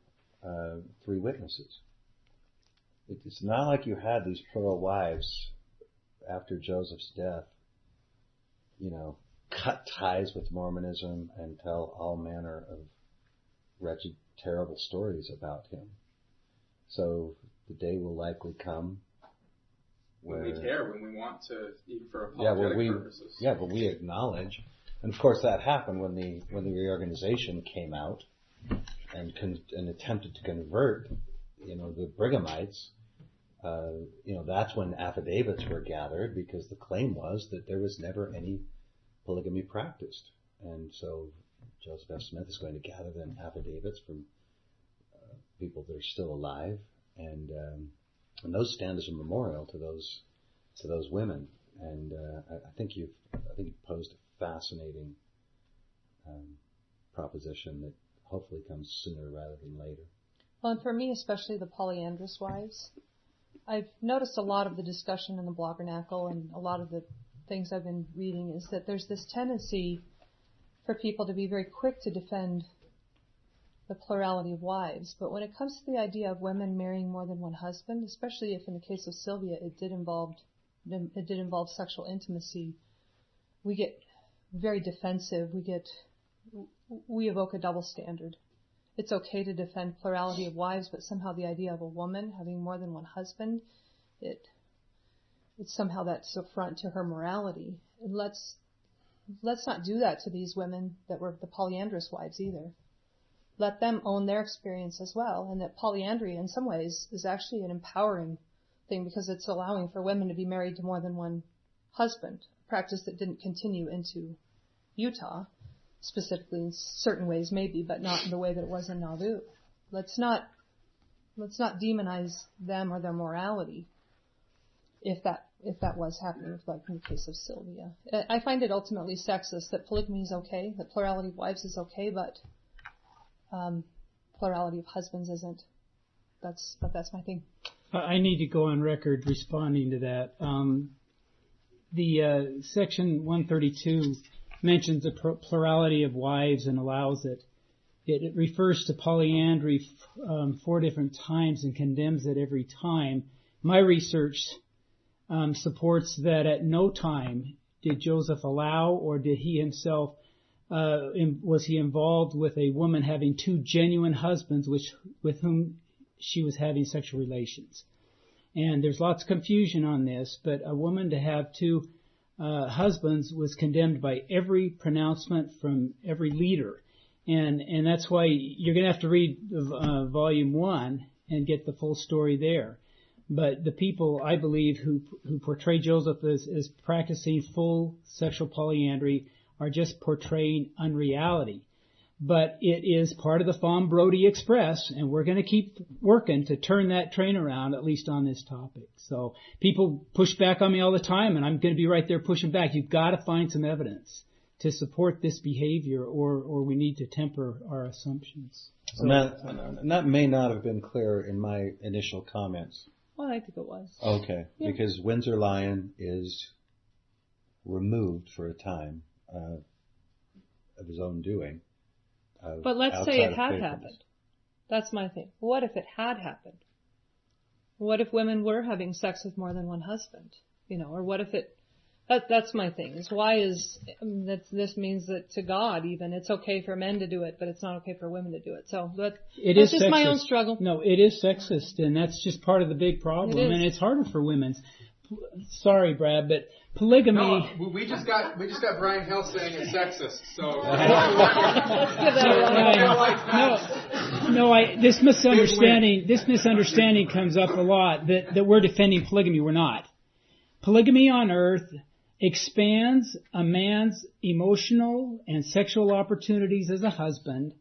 3 witnesses. It's not like you had these plural wives after Joseph's death, cut ties with Mormonism and tell all manner of wretched, terrible stories about him. So the day will likely come when we care, when we want to, even for apologetic purposes. Yeah, but we acknowledge, and of course that happened when the reorganization came out and attempted to convert, the Brighamites. That's when affidavits were gathered, because the claim was that there was never any polygamy practiced. And so Joseph F. Smith is going to gather then affidavits from people that are still alive, and those stand as a memorial to those women. And I think you posed a fascinating proposition that hopefully comes sooner rather than later. Well, and for me, especially the polyandrous wives, I've noticed a lot of the discussion in the Bloggernacle and a lot of the things I've been reading is that there's this tendency for people to be very quick to defend the plurality of wives. But when it comes to the idea of women marrying more than one husband, especially if in the case of Sylvia it did involve sexual intimacy, we get very defensive. We evoke a double standard. It's okay to defend plurality of wives, but somehow the idea of a woman having more than one husband, it's somehow that's affront to her morality. And let's not do that to these women that were the polyandrous wives either. Let them own their experience as well, and that polyandry in some ways is actually an empowering thing because it's allowing for women to be married to more than one husband, a practice that didn't continue into Utah, specifically in certain ways maybe, but not in the way that it was in Nauvoo. Let's not demonize them or their morality if that was happening, like in the case of Sylvia. I find it ultimately sexist that polygamy is okay, that plurality of wives is okay, but plurality of husbands isn't. That's my thing. I need to go on record responding to that. The section 132 mentions the plurality of wives and allows it. It refers to polyandry 4 different times and condemns it every time. My research supports that at no time did Joseph allow or did he himself was he involved with a woman having 2 genuine husbands with whom she was having sexual relations. And there's lots of confusion on this, but a woman to have 2 husbands was condemned by every pronouncement from every leader. And that's why you're going to have to read volume 1 and get the full story there. But the people, I believe, who portray Joseph as practicing full sexual polyandry are just portraying unreality. But it is part of the Fawn Brody Express, and we're going to keep working to turn that train around, at least on this topic. So people push back on me all the time, and I'm going to be right there pushing back. You've got to find some evidence to support this behavior, or we need to temper our assumptions. So, and that may not have been clear in my initial comments. Well, I think it was. Okay, yeah. Because Windsor Lyon is removed for a time of his own doing. But let's say it had happened. That's my thing. What if it had happened? What if women were having sex with more than one husband? Or what if it... That's my thing. This means that to God even, it's okay for men to do it, but it's not okay for women to do it. So that's just sexist. My own struggle. No, it is sexist, and that's just part of the big problem. And it's harder for women. Sorry, Brad, but polygamy. No, we just got Brian Hales saying it's sexist. So this misunderstanding comes up a lot that we're defending polygamy. We're not. Polygamy on earth expands a man's emotional and sexual opportunities as a husband,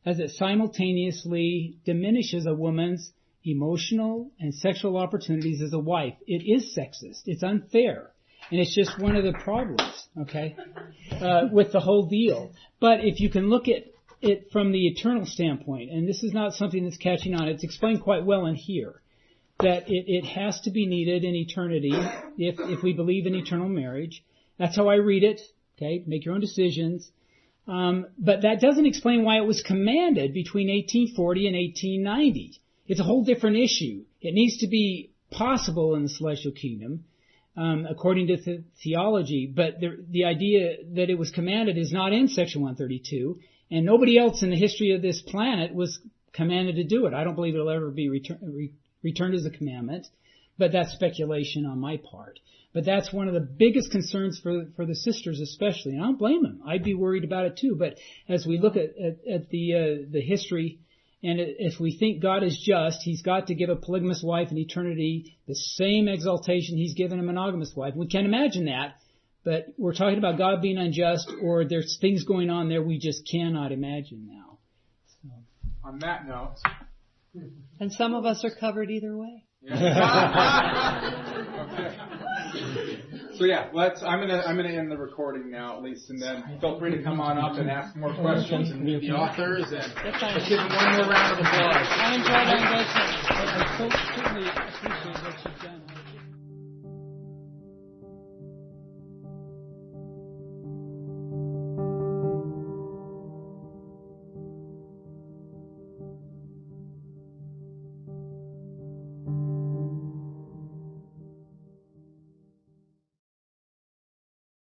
as it simultaneously diminishes a woman's emotional and sexual opportunities as a wife. It is sexist. It's unfair. And it's just one of the problems, with the whole deal. But if you can look at it from the eternal standpoint, and this is not something that's catching on, it's explained quite well in here, that it has to be needed in eternity if we believe in eternal marriage. That's how I read it, okay? Make your own decisions. But that doesn't explain why it was commanded between 1840 and 1890. It's a whole different issue. It needs to be possible in the celestial kingdom, according to theology, but the idea that it was commanded is not in section 132, and nobody else in the history of this planet was commanded to do it. I don't believe it'll ever be returned as a commandment, but that's speculation on my part. But that's one of the biggest concerns for the sisters especially, and I don't blame them. I'd be worried about it too, but as we look at the history, and if we think God is just, He's got to give a polygamous wife in eternity the same exaltation He's given a monogamous wife. We can't imagine that, But we're talking about God being unjust, or there's things going on there we just cannot imagine now. So. On that note. And some of us are covered either way. Okay. So yeah, I'm gonna end the recording now at least, and then feel free to come on up and ask more questions and meet the authors, and let's give them one more round of applause. I enjoyed our engagement. I certainly appreciate what you